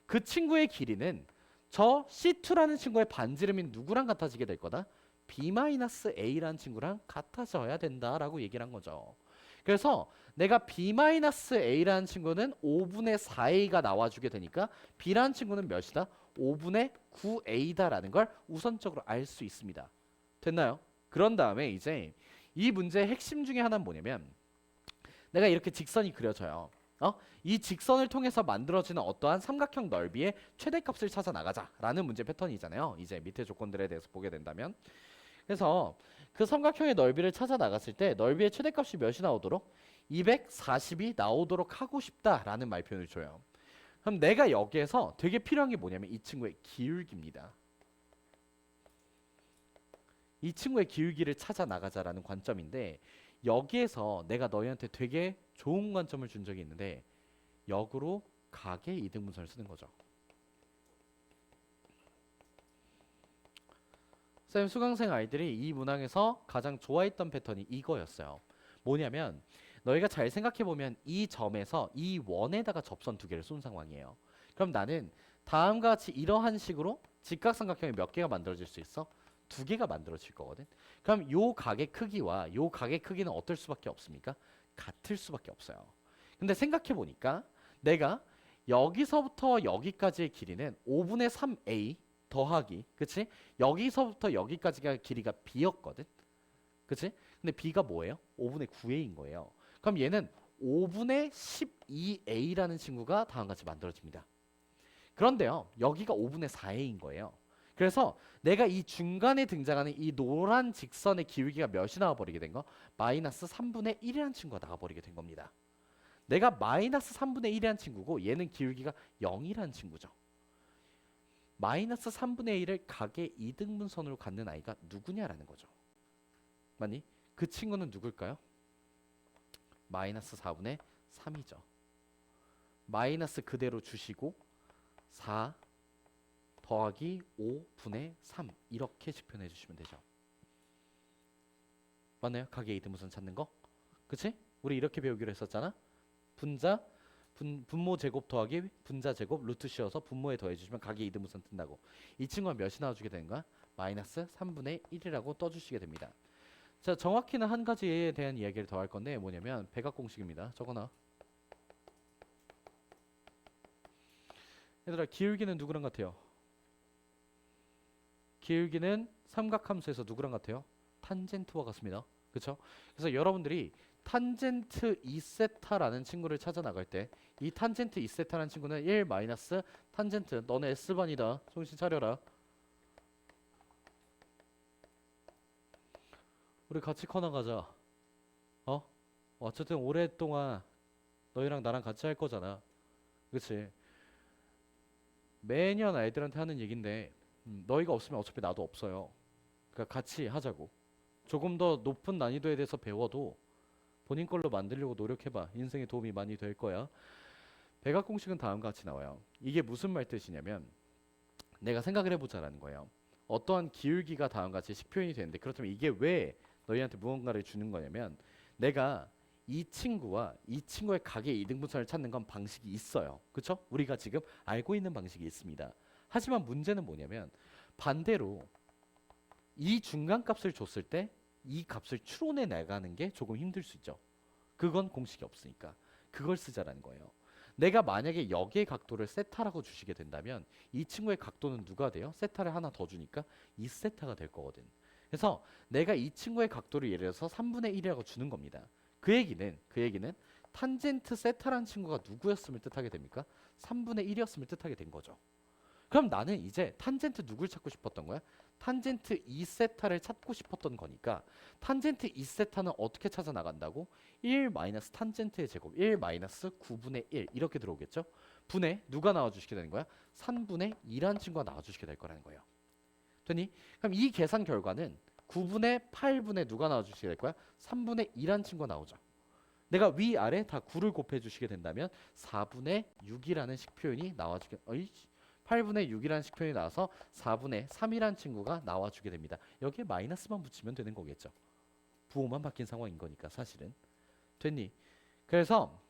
그 친구의 길이는 저 C2라는 친구의 반지름인 누구랑 같아지게 될 거다? B-A라는 친구랑 같아져야 된다라고 얘기를 한 거죠. 그래서 내가 B-A라는 친구는 5분의 4a가 나와주게 되니까 B라는 친구는 몇이다? 5분의 9a다라는 걸 우선적으로 알 수 있습니다. 됐나요? 그런 다음에 이제 이 문제의 핵심 중에 하나는 뭐냐면 내가 이렇게 직선이 그려져요. 이 직선을 통해서 만들어지는 어떠한 삼각형 넓이의 최대값을 찾아 나가자라는 문제 패턴이잖아요. 이제 밑에 조건들에 대해서 보게 된다면 그래서 그 삼각형의 넓이를 찾아 나갔을 때 넓이의 최대값이 몇이 나오도록 240이 나오도록 하고 싶다라는 말표현을 줘요. 그럼 내가 여기에서 되게 필요한 게 뭐냐면 이 친구의 기울기입니다. 이 친구의 기울기를 찾아 나가자라는 관점인데 여기에서 내가 너희한테 되게 좋은 관점을 준 적이 있는데 역으로 각의 이등분선을 쓰는 거죠. 쌤 수강생 아이들이 이 문항에서 가장 좋아했던 패턴이 이거였어요. 뭐냐면 너희가 잘 생각해보면 이 점에서 이 원에다가 접선 두 개를 쏜 상황이에요. 그럼 나는 다음과 같이 이러한 식으로 직각삼각형이 몇 개가 만들어질 수 있어? 두 개가 만들어질 거거든. 그럼 요 각의 크기와 요 각의 크기는 어떨 수밖에 없습니까? 같을 수밖에 없어요. 근데 생각해보니까 내가 여기서부터 여기까지의 길이는 5분의 3a 더하기, 그치? 여기서부터 여기까지가 길이가 b였거든. 그치? 근데 b가 뭐예요? 5분의 9a인 거예요. 그럼 얘는 5분의 12a라는 친구가 다음과 같이 만들어집니다. 그런데요, 여기가 5분의 4a인 거예요. 그래서 내가 이 중간에 등장하는 이 노란 직선의 기울기가 몇이 나와버리게 된 거? 마이너스 3분의 1이라는 친구가 나와버리게 된 겁니다. 내가 마이너스 3분의 1이라는 친구고 얘는 기울기가 0이라는 친구죠. 마이너스 3분의 1을 각의 이등분선으로 갖는 아이가 누구냐라는 거죠. 맞니? 그 친구는 누굴까요? 마이너스 4분의 3이죠. 마이너스 그대로 주시고 4 더하기 5분의 3 이렇게 표현해 주시면 되죠. 맞나요? 각의 이등분선 찾는 거? 그치? 우리 이렇게 배우기로 했었잖아. 분자 분모 제곱 더하기 분자 제곱 루트 씌워서 분모에 더해주시면 각의 이등분선 뜬다고. 이 친구가 몇이 나와주게 되는 거야? 마이너스 3분의 1이라고 떠주시게 됩니다. 자, 정확히는 한 가지에 대한 이야기를 더 할 건데 뭐냐면 백악공식입니다. 적어놔. 얘들아, 기울기는 누구랑 같아요? 기울기는 삼각함수에서 누구랑 같아요? 탄젠트와 같습니다. 그쵸? 그래서 여러분들이 탄젠트 2세타라는 친구를 찾아 나갈 때 이 탄젠트 2세타라는 친구는 1 마이너스 탄젠트 너네 S반이다. 정신 차려라. 우리 같이 커나가자. 어쨌든 오랫동안 너희랑 나랑 같이 할 거잖아. 그치? 매년 아이들한테 하는 얘긴데 너희가 없으면 어차피 나도 없어요. 그러니까 같이 하자고. 조금 더 높은 난이도에 대해서 배워도 본인 걸로 만들려고 노력해봐. 인생에 도움이 많이 될 거야. 백악공식은 다음과 같이 나와요. 이게 무슨 말 뜻이냐면 내가 생각을 해보자라는 거예요. 어떠한 기울기가 다음과 같이 식표현이 되는데 그렇다면 이게 왜 너희한테 무언가를 주는 거냐면 내가 이 친구와 이 친구의 각의 이등분선을 찾는 건 방식이 있어요. 그쵸? 우리가 지금 알고 있는 방식이 있습니다. 하지만 문제는 뭐냐면 반대로 이 중간값을 줬을 때 이 값을 추론해 나가는 게 조금 힘들 수 있죠. 그건 공식이 없으니까 그걸 쓰자라는 거예요. 내가 만약에 여기의 각도를 세타라고 주시게 된다면 이 친구의 각도는 누가 돼요? 세타를 하나 더 주니까 2세타가 될 거거든. 그래서 내가 이 친구의 각도를 예를 들어서 3분의 1이라고 주는 겁니다. 그 얘기는 탄젠트 세타라는 친구가 누구였음을 뜻하게 됩니까? 3분의 1이었음을 뜻하게 된 거죠. 그럼 나는 이제 탄젠트 누굴 찾고 싶었던 거야? 탄젠트 2세타를 찾고 싶었던 거니까 탄젠트 2세타는 어떻게 찾아 나간다고? 1 마이너스 탄젠트의 제곱 1 마이너스 9분의 1 이렇게 들어오겠죠? 분의 누가 나와주시게 되는 거야? 3분의 2라는 친구가 나와주시게 될 거라는 거예요. 되니? 그럼 이 계산 결과는 9분의 8분의 누가 나와주시게 될 거야? 3분의 2라는 친구가 나오죠. 내가 위아래 다 9를 곱해주시게 된다면 4분의 6이라는 식표현이 나와주게 8분의 6이라는 식표현이 나와서 4분의 3이라는 친구가 나와주게 됩니다. 여기에 마이너스만 붙이면 되는 거겠죠. 부호만 바뀐 상황인 거니까 사실은. 됐니? 그래서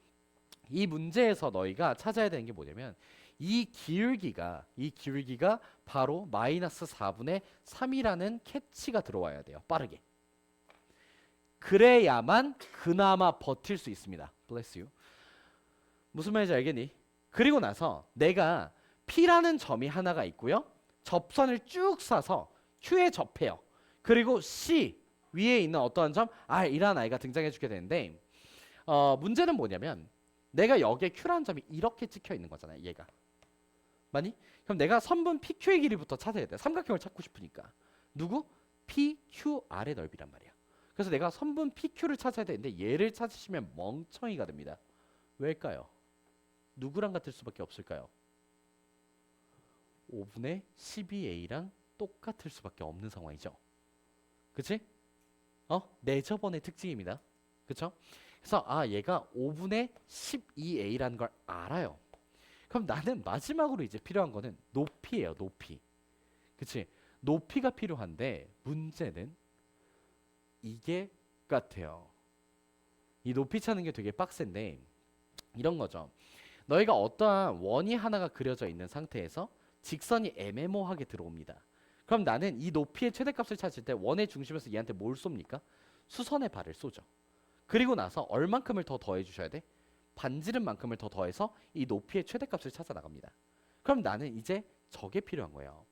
이 문제에서 너희가 찾아야 되는 게 뭐냐면 이 기울기가 바로 마이너스 4분의 3이라는 캐치가 들어와야 돼요. 빠르게. 그래야만 그나마 버틸 수 있습니다. Bless you. 무슨 말인지 알겠니? 그리고 나서 내가 P라는 점이 하나가 있고요. 접선을 쭉 쏴서 Q에 접해요. 그리고 C 위에 있는 어떠한 점 R이라는 아이가 등장해 주게 되는데 문제는 뭐냐면 내가 여기에 Q라는 점이 이렇게 찍혀 있는 거잖아요. 얘가. 맞니? 그럼 내가 선분 PQ의 길이부터 찾아야 돼. 삼각형을 찾고 싶으니까. 누구? PQR의 넓이란 말이야. 그래서 내가 선분 PQ를 찾아야 되는데 얘를 찾으시면 멍청이가 됩니다. 왜일까요? 누구랑 같을 수밖에 없을까요? 5분의 12a랑 똑같을 수밖에 없는 상황이죠. 그치? 내 저번의 특징입니다. 그쵸? 그래서 얘가 5분의 12a라는 걸 알아요. 그럼 나는 마지막으로 이제 필요한 거는 높이예요. 높이. 그치? 높이가 필요한데 문제는 이게 같아요. 이 높이 찾는 게 되게 빡센데 이런 거죠. 너희가 어떠한 원이 하나가 그려져 있는 상태에서 직선이 애매모호하게 들어옵니다. 그럼 나는 이 높이의 최대값을 찾을 때 원의 중심에서 얘한테 뭘 쏩니까? 수선의 발을 쏘죠. 그리고 나서 얼만큼을 더 더해 주셔야 돼? 반지름만큼을 더 더해서 이 높이의 최대값을 찾아 나갑니다. 그럼 나는 이제 저게 필요한 거예요.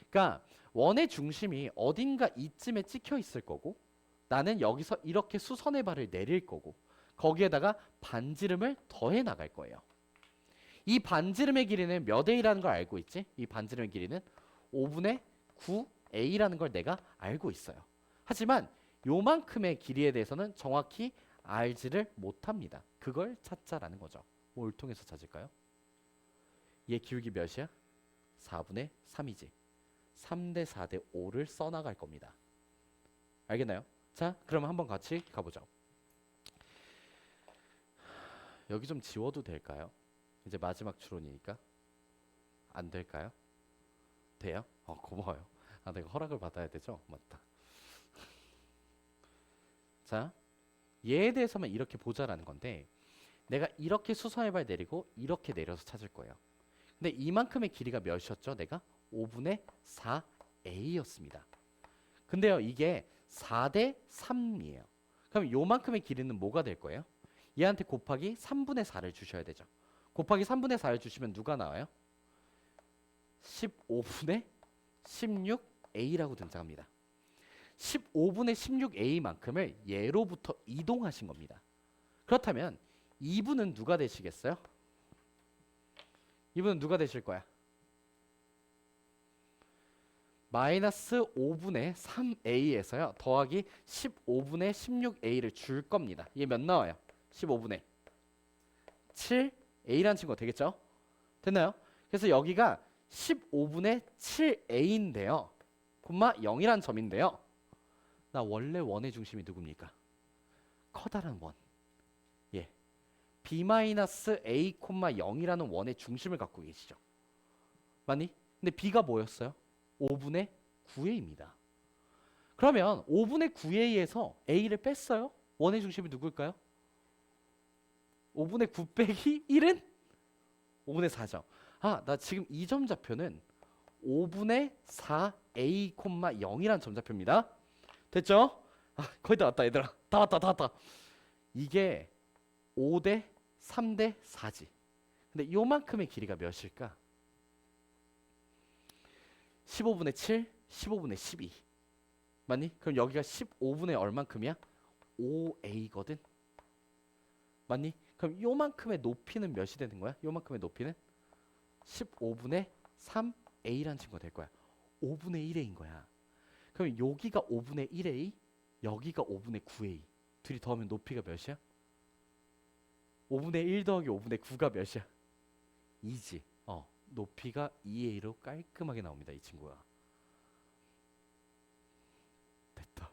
그러니까 원의 중심이 어딘가 이쯤에 찍혀 있을 거고 나는 여기서 이렇게 수선의 발을 내릴 거고 거기에다가 반지름을 더해 나갈 거예요. 이 반지름의 길이는 몇 a라는 걸 알고 있지? 이 반지름의 길이는 5분의 9a라는 걸 내가 알고 있어요. 하지만 요만큼의 길이에 대해서는 정확히 알지를 못합니다. 그걸 찾자라는 거죠. 뭘 통해서 찾을까요? 얘 기울기 몇이야? 4분의 3이지. 3대 4대 5를 써나갈 겁니다. 알겠나요? 자, 그럼 한번 같이 가보죠. 여기 좀 지워도 될까요? 이제 마지막 추론이니까. 안 될까요? 돼요? 고마워요. 내가 허락을 받아야 되죠? 맞다. 자, 얘에 대해서만 이렇게 보자라는 건데 내가 이렇게 수선의 발 내리고 이렇게 내려서 찾을 거예요. 근데 이만큼의 길이가 몇이었죠? 내가 5분의 4a였습니다. 근데요, 이게 4대 3이에요. 그럼 요만큼의 길이는 뭐가 될 거예요? 얘한테 곱하기 3분의 4를 주셔야 되죠. 곱하기 3분의 4를 주시면 누가 나와요? 15분의 16a라고 등장합니다. 15분의 16a만큼을 얘로부터 이동하신 겁니다. 그렇다면 2분은 누가 되시겠어요? 2분은 누가 되실 거야? 마이너스 5분의 3a에서요 더하기 15분의 16a를 줄 겁니다. 얘 몇 나와요? 15분의 7a라는 친구가 되겠죠? 됐나요? 그래서 여기가 15분의 7a인데요 콤마 0이란 점인데요 나 원래 원의 중심이 누굽니까? 커다란 원. 예. b-a, 0이라는 원의 중심을 갖고 계시죠. 맞니? 근데 b가 뭐였어요? 5분의 9a입니다. 그러면 5분의 9a에서 a를 뺐어요? 원의 중심이 누굴까요? 5분의 9 빼기 1은? 5분의 4죠. 나 지금 이 점좌표는 5분의 4a, 0이란 점좌표입니다. 됐죠? 거의 다 왔다 얘들아. 다 왔다. 이게 5대 3대 4지. 근데 요만큼의 길이가 몇일까? 15분의 7, 15분의 12. 맞니? 그럼 여기가 15분의 얼만큼이야? 5a거든. 맞니? 그럼 요만큼의 높이는 몇이 되는 거야? 요만큼의 높이는 15분의 3a라는 친구가 될 거야. 5분의 1a인 거야. 그럼 여기가 5분의 1a, 여기가 5분의 9a. 둘이 더하면 높이가 몇이야? 5분의 1 더하기 5분의 9가 몇이야? 2지. 높이가 2a로 깔끔하게 나옵니다. 이 친구가. 됐다.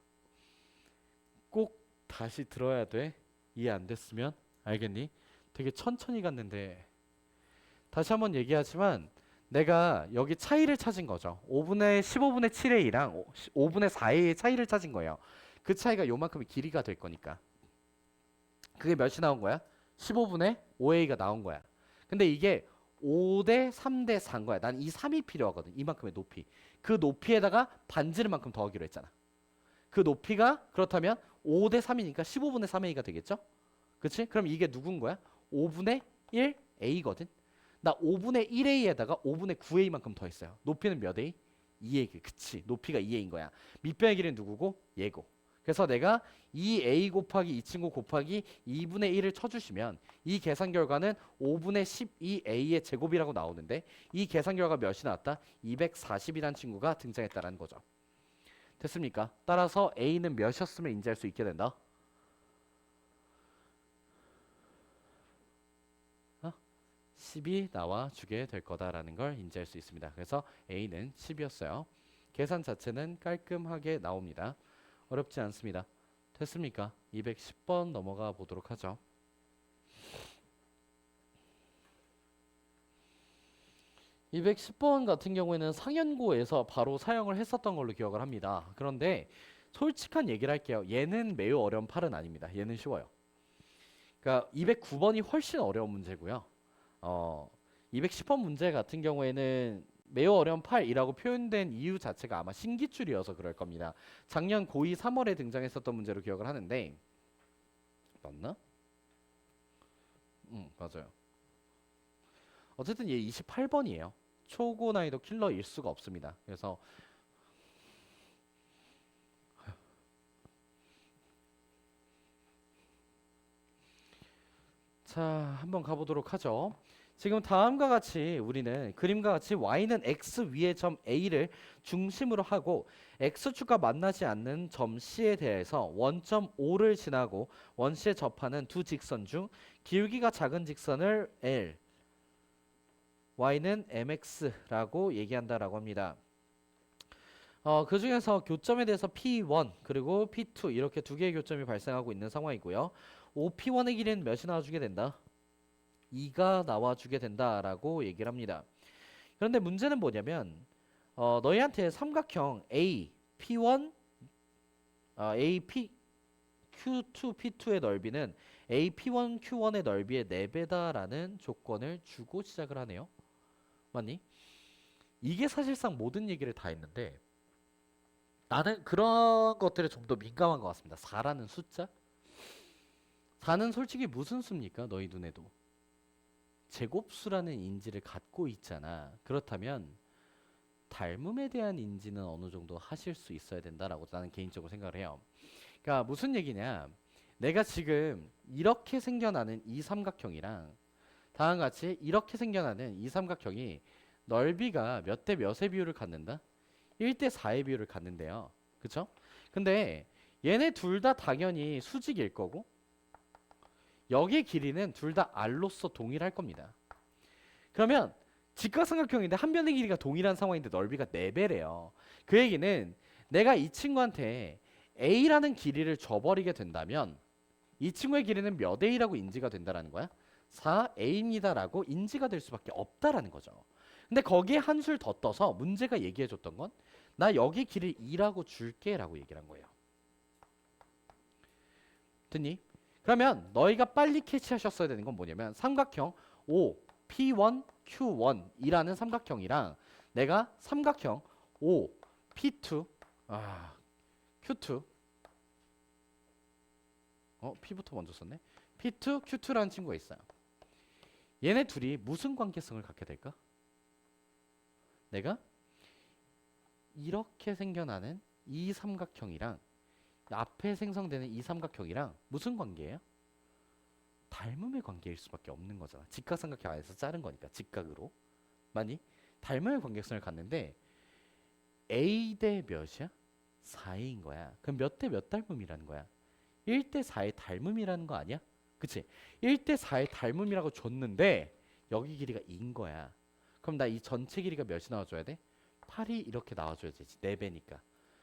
꼭 다시 들어야 돼. 이해 안 됐으면. 알겠니? 되게 천천히 갔는데 다시 한번 얘기하지만 내가 여기 차이를 찾은 거죠. 15분의 7a랑 5분의 4a의 차이를 찾은 거예요. 그 차이가 요만큼의 길이가 될 거니까. 그게 몇이 나온 거야? 15분의 5a가 나온 거야. 근데 이게 5대 3대 4인 거야. 난 이 3이 필요하거든. 이만큼의 높이. 그 높이에다가 반지름만큼 더하기로 했잖아. 그 높이가 그렇다면 5대 3이니까 15분의 3a가 되겠죠? 그치? 그럼 이게 누군 거야? 5분의 1a거든. 나 5분의 1a에다가 5분의 9a만큼 더했어요. 높이는 몇 a? 2a. 그치? 높이가 2a인 거야. 밑변의 길이는 누구고? 얘고. 그래서 내가 2a 곱하기 이 친구 곱하기 2분의 1을 쳐주시면 이 계산 결과는 5분의 12a의 제곱이라고 나오는데 이 계산 결과 몇이 나왔다? 240이라는 친구가 등장했다라는 거죠. 됐습니까? 따라서 a는 몇이었으면 인지할 수 있게 된다. 10이 나와 주게 될 거다라는 걸 인지할 수 있습니다. 그래서 a는 10이었어요. 계산 자체는 깔끔하게 나옵니다. 어렵지 않습니다. 됐습니까? 210번 넘어가 보도록 하죠. 210번 같은 경우에는 상연고에서 바로 사용을 했었던 걸로 기억을 합니다. 그런데 솔직한 얘기를 할게요. 얘는 매우 어려운 팔은 아닙니다. 얘는 쉬워요. 그러니까 209번이 훨씬 어려운 문제고요. 210번 문제 같은 경우에는 매우 어려운 8이라고 표현된 이유 자체가 아마 신기출이어서 그럴 겁니다. 작년 고2 3월에 등장했었던 문제로 기억을 하는데 맞나? 맞아요. 어쨌든 얘 28번이에요. 초고 난이도 킬러일 수가 없습니다. 그래서 자, 한번 가보도록 하죠. 지금 다음과 같이 우리는 그림과 같이 y는 x 위의 점 a를 중심으로 하고 x축과 만나지 않는 점 c에 대해서 원점 O를 지나고 원시에 접하는 두 직선 중 기울기가 작은 직선을 L, y는 mx라고 얘기한다라고 합니다. 그 중에서 교점에 대해서 P1 그리고 P2 이렇게 두 개의 교점이 발생하고 있는 상황이고요. OP1의 길이는 몇이 나와주게 된다? 2가 나와주게 된다라고 얘기를 합니다. 그런데 문제는 뭐냐면 너희한테 삼각형 A, P1, A, P, Q2, P2의 넓이는 A, P1, Q1의 넓이의 4배다라는 조건을 주고 시작을 하네요. 맞니? 이게 사실상 모든 얘기를 다 했는데 나는 그런 것들에 좀 더 민감한 것 같습니다. 4라는 숫자? 4는 솔직히 무슨 수입니까? 너희 눈에도. 제곱수라는 인지를 갖고 있잖아. 그렇다면 닮음에 대한 인지는 어느 정도 하실 수 있어야 된다라고 나는 개인적으로 생각을 해요. 그러니까 무슨 얘기냐? 내가 지금 이렇게 생겨나는 이 삼각형이랑 다음과 같이 이렇게 생겨나는 이 삼각형이 넓이가 몇 대 몇의 비율을 갖는다? 1대 4의 비율을 갖는데요. 그쵸? 근데 얘네 둘 다 당연히 수직일 거고 여기의 길이는 둘 다 r로서 동일할 겁니다. 그러면 직각삼각형인데 한 변의 길이가 동일한 상황인데 넓이가 4배래요. 그 얘기는 내가 이 친구한테 a라는 길이를 줘버리게 된다면 이 친구의 길이는 몇 a라고 인지가 된다라는 거야? 4a입니다라고 인지가 될 수밖에 없다라는 거죠. 근데 거기에 한 술 더 떠서 문제가 얘기해줬던 건 나 여기 길이 2라고 줄게 라고 얘기를 한 거예요. 됐니? 그러면 너희가 빨리 캐치하셨어야 되는 건 뭐냐면 삼각형 O, P1, Q1이라는 삼각형이랑 내가 삼각형 O, P2, Q2 P부터 먼저 썼네. P2, Q2라는 친구가 있어요. 얘네 둘이 무슨 관계성을 갖게 될까? 내가 이렇게 생겨나는 이 삼각형이랑 앞에 생성되는 이 삼각형이랑 무슨 관계예요? 닮음의 관계일 수밖에 없는 거잖아. 직각삼각형 안에서 자른 거니까 직각으로. 많이 닮음의 관계성을 갖는데 A 대 몇이야? 4인 거야. 그럼 몇 대 몇 닮음이라는 거야? 1대 4의 닮음이라는 거 아니야? 그치? 1대 4의 닮음이라고 줬는데 여기 길이가 2인 거야. 그럼 나 이 전체 길이가 몇이 나와줘야 돼? 8이 이렇게 나와줘야 되지. 4배니까.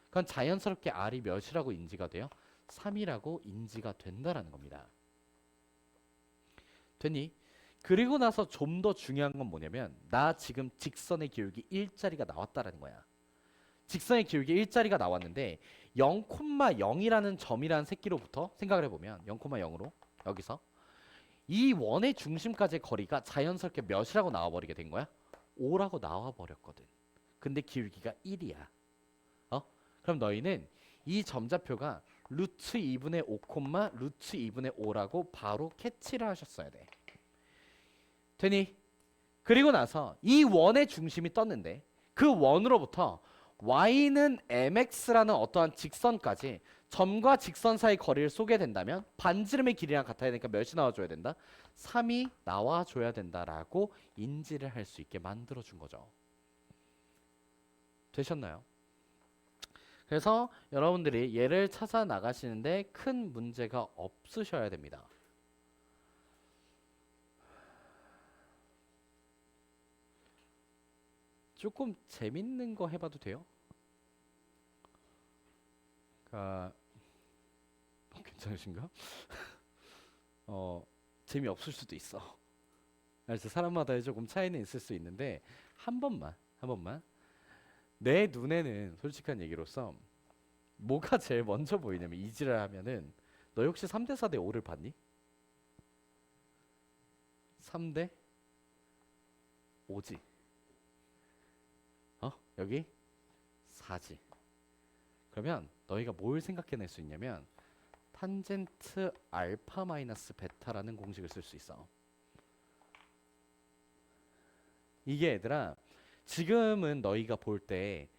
그건 자연스럽게 R이 몇이라고 인지가 돼요? 3이라고 인지가 된다라는 겁니다. 됐니? 그리고 나서 좀 더 중요한 건 뭐냐면 나 지금 직선의 기울기 1자리가 나왔다라는 거야. 직선의 기울기 1자리가 나왔는데 0,0이라는 점이라는 새끼로부터 생각을 해보면 0,0으로 여기서 이 원의 중심까지의 거리가 자연스럽게 몇이라고 나와버리게 된 거야? 5라고 나와버렸거든. 근데 기울기가 1이야. 그럼 너희는 이 점좌표가 루트 2분의 5, 루트 2분의 5라고 바로 캐치를 하셨어야 돼. 되니? 그리고 나서 이 원의 중심이 떴는데 그 원으로부터 y는 mx라는 어떠한 직선까지 점과 직선 사이 거리를 쏘게 된다면 반지름의 길이랑 같아야 되니까 몇이 나와줘야 된다? 3이 나와줘야 된다라고 인지를 할 수 있게 만들어준 거죠. 되셨나요? 그래서 여러분들이 얘를 찾아 나가시는데 큰 문제가 없으셔야 됩니다. 조금 재밌는 거 해봐도 돼요? 괜찮으신가? 재미없을 수도 있어. 그래서 사람마다 조금 차이는 있을 수 있는데 한 번만 내 눈에는 솔직한 얘기로서 뭐가 제일 먼저 보이냐면 이지랄 하면은 너 혹시 3대 4대 5를 봤니? 3대 5지. 여기 4지. 그러면 너희가 뭘 생각해낼 수 있냐면 탄젠트 알파 마이너스 베타라는 공식을 쓸 수 있어. 이게 얘들아 지금은 너희가 볼 때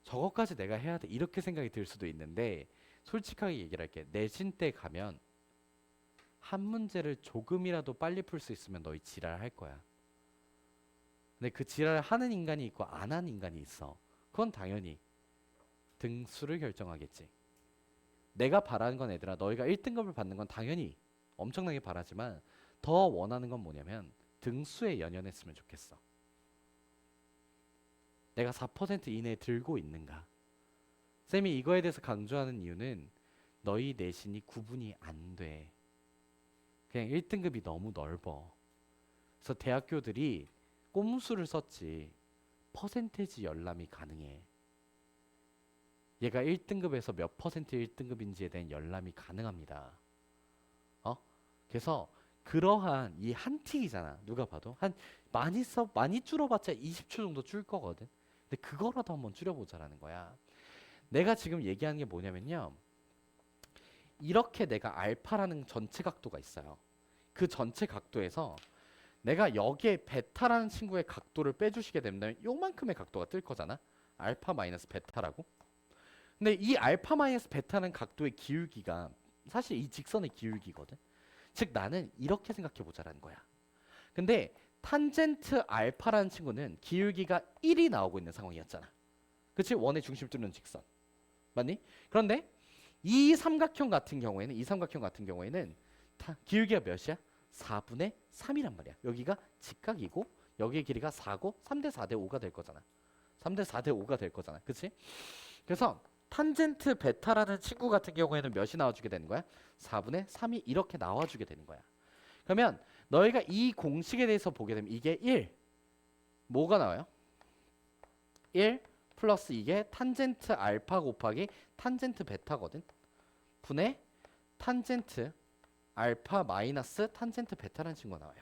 저것까지 내가 해야 돼 이렇게 생각이 들 수도 있는데 솔직하게 얘기를 할게. 내신 때 가면 한 문제를 조금이라도 빨리 풀 수 있으면 너희 지랄할 거야. 근데 그 지랄을 하는 인간이 있고 안 하는 인간이 있어. 그건 당연히 등수를 결정하겠지. 내가 바라는 건 얘들아 너희가 1등급을 받는 건 당연히 엄청나게 바라지만 더 원하는 건 뭐냐면 등수에 연연했으면 좋겠어. 내가 4% 이내에 들고 있는가. 쌤이 이거에 대해서 강조하는 이유는 너희 내신이 구분이 안 돼. 그냥 1등급이 너무 넓어. 그래서 대학교들이 꼼수를 썼지 퍼센테이지 열람이 가능해. 얘가 1등급에서 몇 퍼센트 1등급인지에 대한 열람이 가능합니다. 그래서 그러한 이 한 틱이잖아. 누가 봐도 한 많이 줄어봤자 20초 정도 줄 거거든. 근데 그거라도 한번 줄여보자라는 거야. 내가 지금 얘기하는 게 뭐냐면요. 이렇게 내가 알파라는 전체 각도가 있어요. 그 전체 각도에서 내가 여기에 베타라는 친구의 각도를 빼주시게 된다면 요만큼의 각도가 뜰 거잖아. 알파 마이너스 베타라고. 근데 이 알파 마이너스 베타는 각도의 기울기가 사실 이 직선의 기울기거든. 즉 나는 이렇게 생각해 보자라는 거야. 근데 탄젠트 알파라는 친구는 기울기가 1이 나오고 있는 상황이었잖아. 그치? 원의 중심 뚫는 직선. 맞니? 그런데 이 삼각형 같은 경우에는 기울기가 몇이야? 4분의 3이란 말이야. 여기가 직각이고 여기의 길이가 4고 3대 4대 5가 될 거잖아. 3대 4대 5가 될 거잖아. 그치? 그래서 탄젠트 베타라는 친구 같은 경우에는 몇이 나와주게 되는 거야? 4분의 3이 이렇게 나와주게 되는 거야. 그러면 너희가 이 공식에 대해서 보게 되면 이게 1 뭐가 나와요? 1 플러스 이게 탄젠트 알파 곱하기 탄젠트 베타거든. 분의 탄젠트 알파 마이너스 탄젠트 베타라는 친구가 나와요.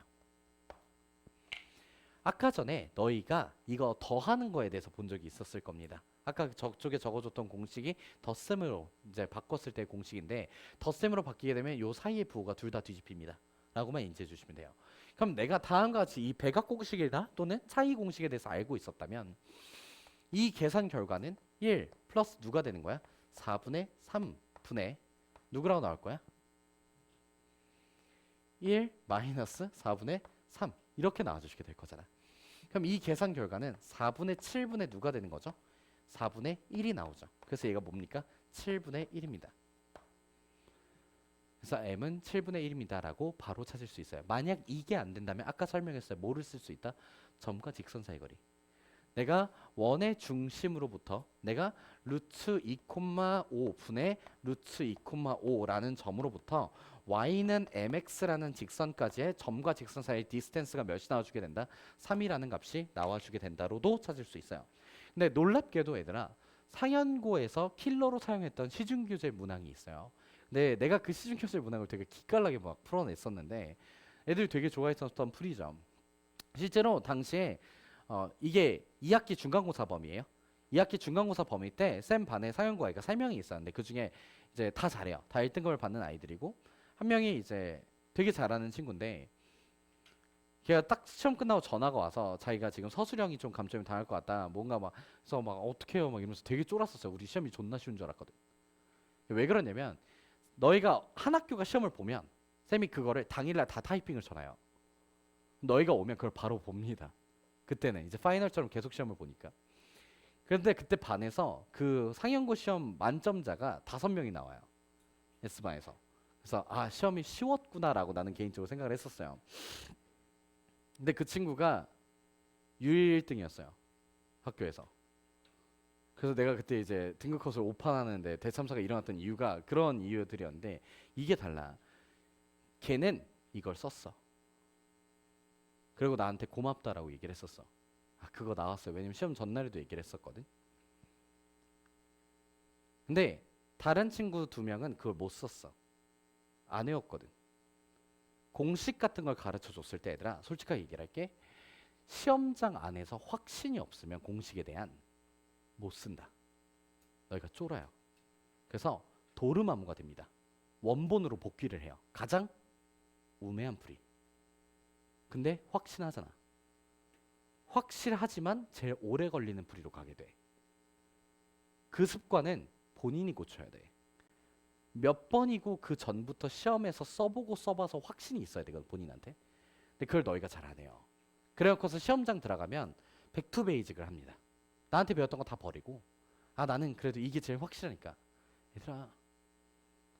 아까 전에 너희가 이거 더하는 거에 대해서 본 적이 있었을 겁니다. 아까 저쪽에 적어줬던 공식이 덧셈으로 이제 바꿨을 때 공식인데 덧셈으로 바뀌게 되면 요 사이의 부호가 둘 다 뒤집힙니다. 라고만 인지해 주시면 돼요. 그럼 내가 다음과 같이 이 백악 공식이다 또는 차이 공식에 대해서 알고 있었다면 이 계산 결과는 1 플러스 누가 되는 거야? 4분의 3분의 누구라고 나올 거야? 1 마이너스 4분의 3 이렇게 나와주시게 될 거잖아. 그럼 이 계산 결과는 4분의 7분의 누가 되는 거죠? 4분의 1이 나오죠. 그래서 얘가 뭡니까? 7분의 1입니다. 그래서 m은 7분의 1입니다 라고 바로 찾을 수 있어요. 만약 이게 안 된다면 아까 설명했어요. 뭐를 쓸 수 있다? 점과 직선 사이 거리. 내가 원의 중심으로부터 내가 루트 2,5 분의 루트 2,5라는 점으로부터 y는 mx라는 직선까지의 점과 직선 사이의 디스텐스가 몇이 나와주게 된다? 3이라는 값이 나와주게 된다로도 찾을 수 있어요. 근데 놀랍게도 얘들아 상연고에서 킬러로 사용했던 시중교재 문항이 있어요. 근데 내가 그 시중교재 문항을 되게 기깔나게 막 풀어냈었는데 애들이 되게 좋아했었던 풀이죠. 실제로 당시에 이게 2학기 중간고사 범위예요. 2학기 중간고사 범위 때 쌤 반에 상연고 아이가 3명이 있었는데 그 중에 이제 다 잘해요. 다 1등급을 받는 아이들이고 한 명이 이제 되게 잘하는 친구인데 걔가 딱 시험 끝나고 전화가 와서 자기가 지금 서술형이 좀 감점이 당할 것 같다. 뭔가 막 그래서 막 어떻게 해요? 막 이러면서 되게 쫄았었어요. 우리 시험이 존나 쉬운 줄 알았거든. 왜 그러냐면 너희가 한 학교가 시험을 보면 쌤이 그거를 당일날 다 타이핑을 쳐놔요. 너희가 오면 그걸 바로 봅니다. 그때는 이제 파이널처럼 계속 시험을 보니까. 그런데 그때 반에서 그 상영고 시험 만점자가 5명이 나와요. S반에서. 그래서 아 시험이 쉬웠구나라고 나는 개인적으로 생각을 했었어요. 근데 그 친구가 유일 1등이었어요. 학교에서. 그래서 내가 그때 이제 등급 컷을 오판하는데 대참사가 일어났던 이유가 그런 이유들이었는데 이게 달라. 걔는 이걸 썼어. 그리고 나한테 고맙다라고 얘기를 했었어. 아 그거 나왔어요. 왜냐면 시험 전날에도 얘기를 했었거든. 근데 다른 친구 2명은 그걸 못 썼어. 안 외웠거든. 공식 같은 걸 가르쳐 줬을 때 얘들아 솔직하게 얘기를 할게. 시험장 안에서 확신이 없으면 공식에 대한 못 쓴다. 너희가 쫄아요. 그래서 도르마무가 됩니다. 원본으로 복귀를 해요. 가장 우매한 풀이. 근데 확신하잖아. 확실하지만 제일 오래 걸리는 풀이로 가게 돼. 그 습관은 본인이 고쳐야 돼. 몇 번이고 그 전부터 시험에서 써보고 써봐서 확신이 있어야 되거든 본인한테. 근데 그걸 너희가 잘 안 해요. 그래갖고서 시험장 들어가면 백투베이직을 합니다. 나한테 배웠던 거 다 버리고 아 나는 그래도 이게 제일 확실하니까. 얘들아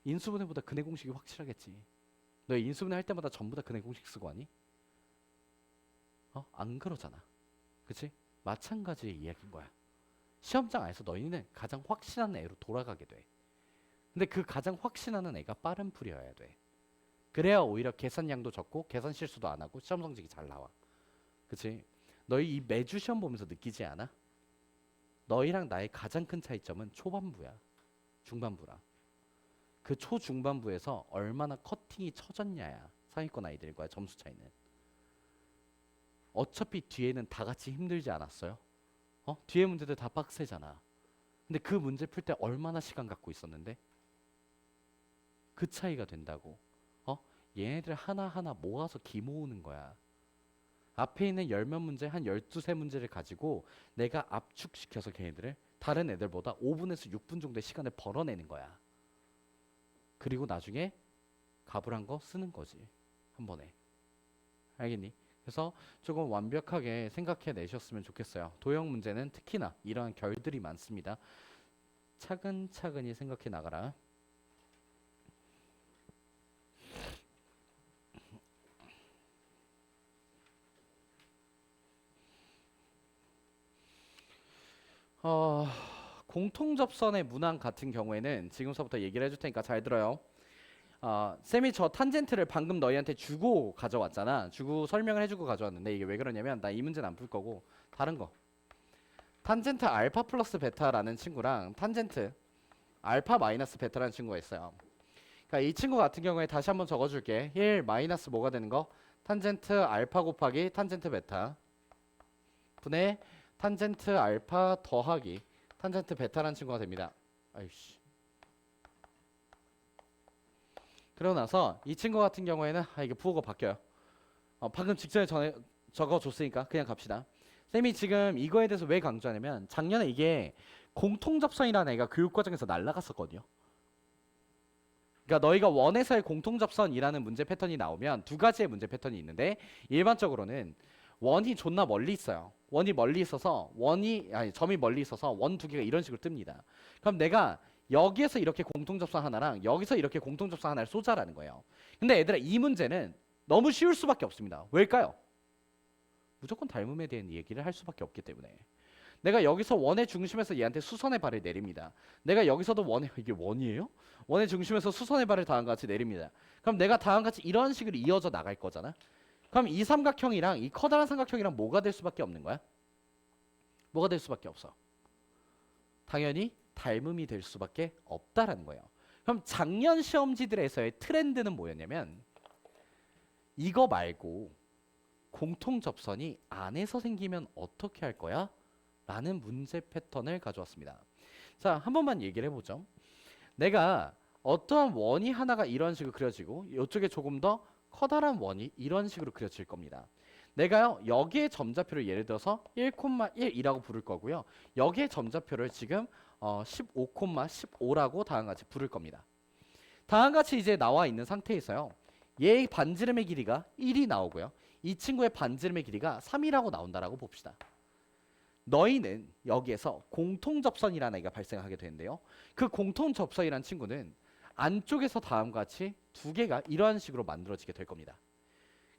인수분해보다 근해 공식이 확실하겠지. 너 인수분해 할 때마다 전부 다 근해 공식 쓰고 하니? 안 그러잖아. 그치? 마찬가지의 이야기인 거야. 시험장 안에서 너희는 가장 확실한 애로 돌아가게 돼. 근데 그 가장 확신하는 애가 빠른 풀이어야 돼. 그래야 오히려 계산량도 적고 계산 실수도 안 하고 시험 성적이 잘 나와. 그치? 너희 이 매주 시험 보면서 느끼지 않아? 너희랑 나의 가장 큰 차이점은 초반부야. 중반부라. 그 초중반부에서 얼마나 커팅이 쳐졌냐야. 상위권 아이들과의 점수 차이는. 어차피 뒤에는 다 같이 힘들지 않았어요? 뒤에 문제들 다 빡세잖아. 근데 그 문제 풀 때 얼마나 시간 갖고 있었는데? 그 차이가 된다고. 얘네들 하나하나 모아서 기 모으는 거야. 앞에 있는 10몇 문제 한 12세 문제를 가지고 내가 압축시켜서 걔네들을 다른 애들보다 5분에서 6분 정도의 시간을 벌어내는 거야. 그리고 나중에 가불한 거 쓰는 거지. 한 번에. 알겠니? 그래서 조금 완벽하게 생각해 내셨으면 좋겠어요. 도형 문제는 특히나 이러한 결들이 많습니다. 차근차근히 생각해 나가라. 공통접선의 문항 같은 경우에는 지금서부터 얘기를 해줄 테니까 잘 들어요. 쌤이 저 탄젠트를 방금 너희한테 주고 가져왔잖아. 주고 설명을 해주고 가져왔는데 이게 왜 그러냐면 나 이 문제는 안 풀 거고 다른 거. 탄젠트 알파 플러스 베타라는 친구랑 탄젠트 알파 마이너스 베타라는 친구가 있어요. 그러니까 이 친구 같은 경우에 다시 한번 적어줄게. 1 마이너스 뭐가 되는 거? 탄젠트 알파 곱하기 탄젠트 베타 분의 탄젠트 알파 더하기 탄젠트 베타라는 친구가 됩니다. 아이씨. 그러고 나서 이 친구 같은 경우에는 이게 부호가 바뀌어요. 방금 직전에 적어줬으니까 그냥 갑시다. 쌤이 지금 이거에 대해서 왜 강조하냐면 작년에 이게 공통접선이라는 애가 교육과정에서 날라갔었거든요. 그러니까 너희가 원에서의 공통접선이라는 문제 패턴이 나오면 두 가지의 문제 패턴이 있는데 일반적으로는 원이 존나 멀리 있어요. 원이 멀리 있어서 점이 멀리 있어서 원 두 개가 이런 식으로 뜹니다. 그럼 내가 여기에서 이렇게 공통접선 하나랑 여기서 이렇게 공통접선 하나를 쏘자라는 거예요. 근데 얘들아 이 문제는 너무 쉬울 수밖에 없습니다. 왜일까요? 무조건 닮음에 대한 얘기를 할 수밖에 없기 때문에. 내가 여기서 원의 중심에서 얘한테 수선의 발을 내립니다. 내가 여기서도 이게 원이에요? 원의 중심에서 수선의 발을 다음과 같이 내립니다. 그럼 내가 다음과 같이 이런 식으로 이어져 나갈 거잖아. 그럼 이 삼각형이랑 이 커다란 삼각형이랑 뭐가 될 수밖에 없는 거야? 뭐가 될 수밖에 없어? 당연히 닮음이 될 수밖에 없다라는 거예요. 그럼 작년 시험지들에서의 트렌드는 뭐였냐면 이거 말고 공통 접선이 안에서 생기면 어떻게 할 거야? 라는 문제 패턴을 가져왔습니다. 자, 한 번만 얘기를 해보죠. 내가 어떠한 원이 하나가 이런 식으로 그려지고 이쪽에 조금 더 커다란 원이 이런 식으로 그려질 겁니다. 내가요 여기에 점좌표를 예를 들어서 1,1이라고 부를 거고요. 여기에 점좌표를 지금 15,15라고 다음과 같이 부를 겁니다. 다음과 같이 이제 나와 있는 상태에서요. 얘의 반지름의 길이가 1이 나오고요. 이 친구의 반지름의 길이가 3이라고 나온다라고 봅시다. 너희는 여기에서 공통접선이라는 애가 발생하게 되는데요. 그 공통접선이라는 친구는 안쪽에서 다음과 같이 두 개가 이러한 식으로 만들어지게 될 겁니다.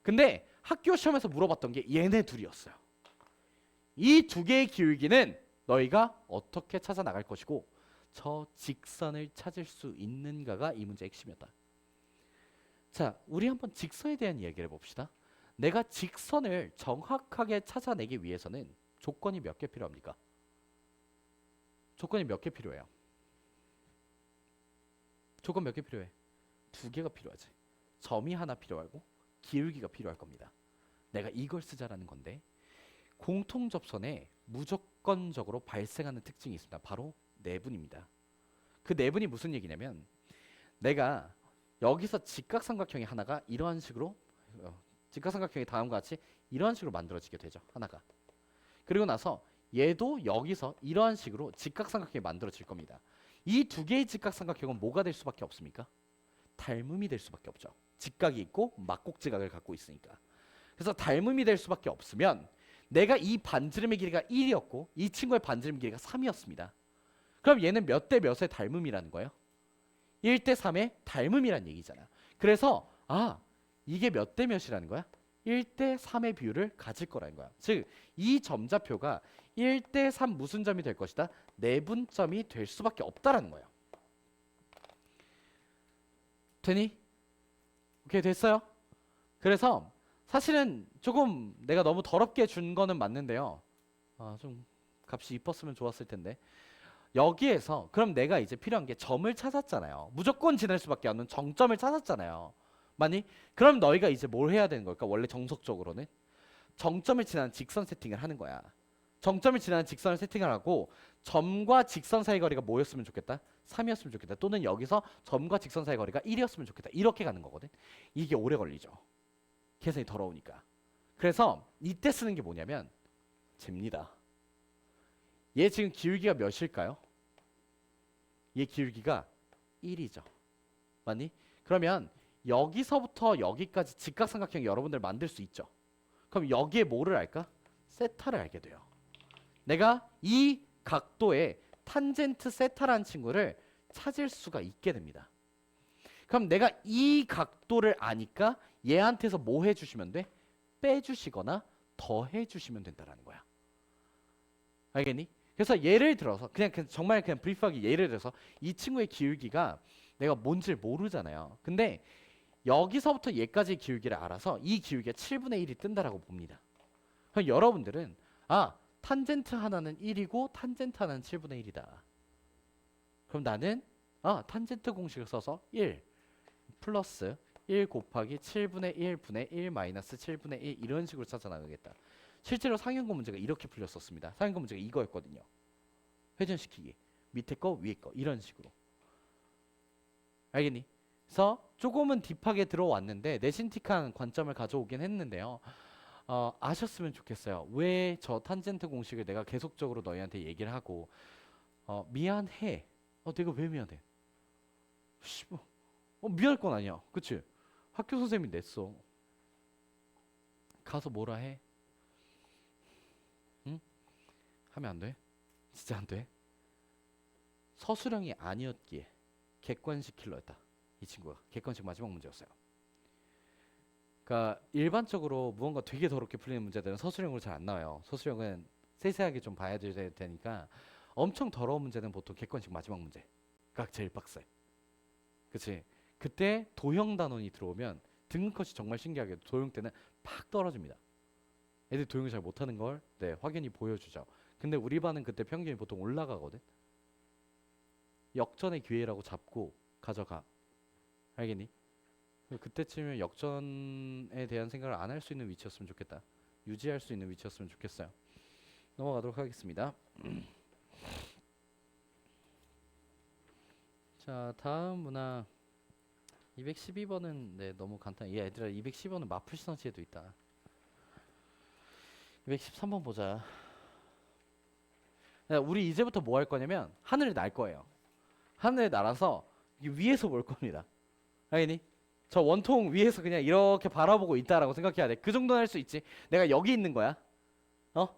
근데 학교 시험에서 물어봤던 게 얘네 둘이었어요. 이 두 개의 기울기는 너희가 어떻게 찾아 나갈 것이고 저 직선을 찾을 수 있는가가 이 문제의 핵심이었다. 자, 우리 한번 직선에 대한 이야기를 해봅시다. 내가 직선을 정확하게 찾아내기 위해서는 조건이 몇 개 필요합니까? 조건이 몇 개 필요해요? 조건 몇 개 필요해? 두 개가 필요하지. 점이 하나 필요하고 기울기가 필요할 겁니다. 내가 이걸 쓰자라는 건데 공통접선에 무조건적으로 발생하는 특징이 있습니다. 바로 내분입니다. 그 내분이 무슨 얘기냐면 내가 여기서 직각삼각형이 하나가 이러한 식으로 직각삼각형이 다음과 같이 이러한 식으로 만들어지게 되죠. 하나가. 그리고 나서 얘도 여기서 이러한 식으로 직각삼각형이 만들어질 겁니다. 이 두 개의 직각삼각형은 뭐가 될 수밖에 없습니까? 닮음이 될 수밖에 없죠. 직각이 있고 막곡지각을 갖고 있으니까. 그래서 닮음이 될 수밖에 없으면 내가 이 반지름의 길이가 1이었고 이 친구의 반지름 길이가 3이었습니다. 그럼 얘는 몇 대 몇의 닮음이라는 거예요? 1대 3의 닮음이란 얘기잖아. 그래서 이게 몇 대 몇이라는 거야? 1대 3의 비율을 가질 거라는 거야. 즉 이 점좌표가 1대 3 무슨 점이 될 것이다? 내분점이 될 수밖에 없다라는 거예요. 되니? 오케이, 됐어요? 그래서 사실은 조금 내가 너무 더럽게 준 거는 맞는데요. 좀 값이 이뻤으면 좋았을 텐데. 여기에서 그럼 내가 이제 필요한 게 점을 찾았잖아요. 무조건 지날 수밖에 없는 정점을 찾았잖아요. 맞니? 그럼 너희가 이제 뭘 해야 되는 걸까? 원래 정석적으로는 정점을 지나는 직선 세팅을 하는 거야. 정점을 지나는 직선을 세팅을 하고 점과 직선 사이 거리가 뭐였으면 좋겠다? 3이었으면 좋겠다. 또는 여기서 점과 직선 사이 거리가 1이었으면 좋겠다. 이렇게 가는 거거든. 이게 오래 걸리죠. 계산이 더러우니까. 그래서 이때 쓰는 게 뭐냐면 잽니다. 얘 지금 기울기가 몇일까요? 얘 기울기가 1이죠. 맞니? 그러면 여기서부터 여기까지 직각삼각형 여러분들 만들 수 있죠. 그럼 여기에 뭐를 알까? 세타를 알게 돼요. 내가 이 각도의 탄젠트 세타라는 친구를 찾을 수가 있게 됩니다. 그럼 내가 이 각도를 아니까 얘한테서 뭐 해주시면 돼? 빼주시거나 더해주시면 된다라는 거야. 알겠니? 그래서 예를 들어서 그냥 정말 그냥 브리프하게 예를 들어서 이 친구의 기울기가 내가 뭔지를 모르잖아요. 근데 여기서부터 얘까지의 기울기를 알아서 이 기울기가 7분의 1이 뜬다라고 봅니다. 그럼 여러분들은 탄젠트 하나는 1이고 탄젠트 하나는 7분의 1이다. 그럼 나는 탄젠트 공식을 써서 1 플러스 1 곱하기 7분의 1분의 1 마이너스 7분의 1 이런 식으로 찾아나가겠다. 실제로 상형고 문제가 이렇게 풀렸었습니다. 상형고 문제가 이거였거든요. 회전시키기. 밑에 거 위에 거 이런 식으로. 알겠니? 그래서 조금은 딥하게 들어왔는데 내신틱한 관점을 가져오긴 했는데요. 아셨으면 좋겠어요. 왜 저 탄젠트 공식을 내가 계속적으로 너희한테 얘기를 하고 미안해. 내가 왜 미안해? 미안할 건 아니야. 그치? 학교 선생님이 냈어. 가서 뭐라 해? 응? 하면 안 돼? 진짜 안 돼? 서술형이 아니었기에 객관식 킬러였다. 이 친구가 객관식 마지막 문제였어요. 그러니까 일반적으로 무언가 되게 더럽게 풀리는 문제들은 서술형으로 잘 안 나와요. 서술형은 세세하게 좀 봐야 되니까 엄청 더러운 문제는 보통 객관식 마지막 문제가 제일 빡세. 그치? 그때 도형 단원이 들어오면 등급컷이 정말 신기하게 도형 때는 팍 떨어집니다. 애들 도형을 잘 못하는 걸 확연히 보여주죠. 근데 우리 반은 그때 평균이 보통 올라가거든. 역전의 기회라고 잡고 가져가. 알겠니? 그때쯤이면 역전에 대한 생각을 안 할 수 있는 위치였으면 좋겠다. 유지할 수 있는 위치였으면 좋겠어요. 넘어가도록 하겠습니다. 자, 다음 문항 212번은 네, 너무 간단해. 얘들아 212번은 마플 시너지에도 있다. 213번 보자. 야, 우리 이제부터 뭐 할 거냐면 하늘에 날 거예요. 하늘에 날아서 위에서 볼 겁니다. 알겠니? 저 원통 위에서 그냥 이렇게 바라보고 있다라고 생각해야 돼. 그 정도는 할 수 있지. 내가 여기 있는 거야.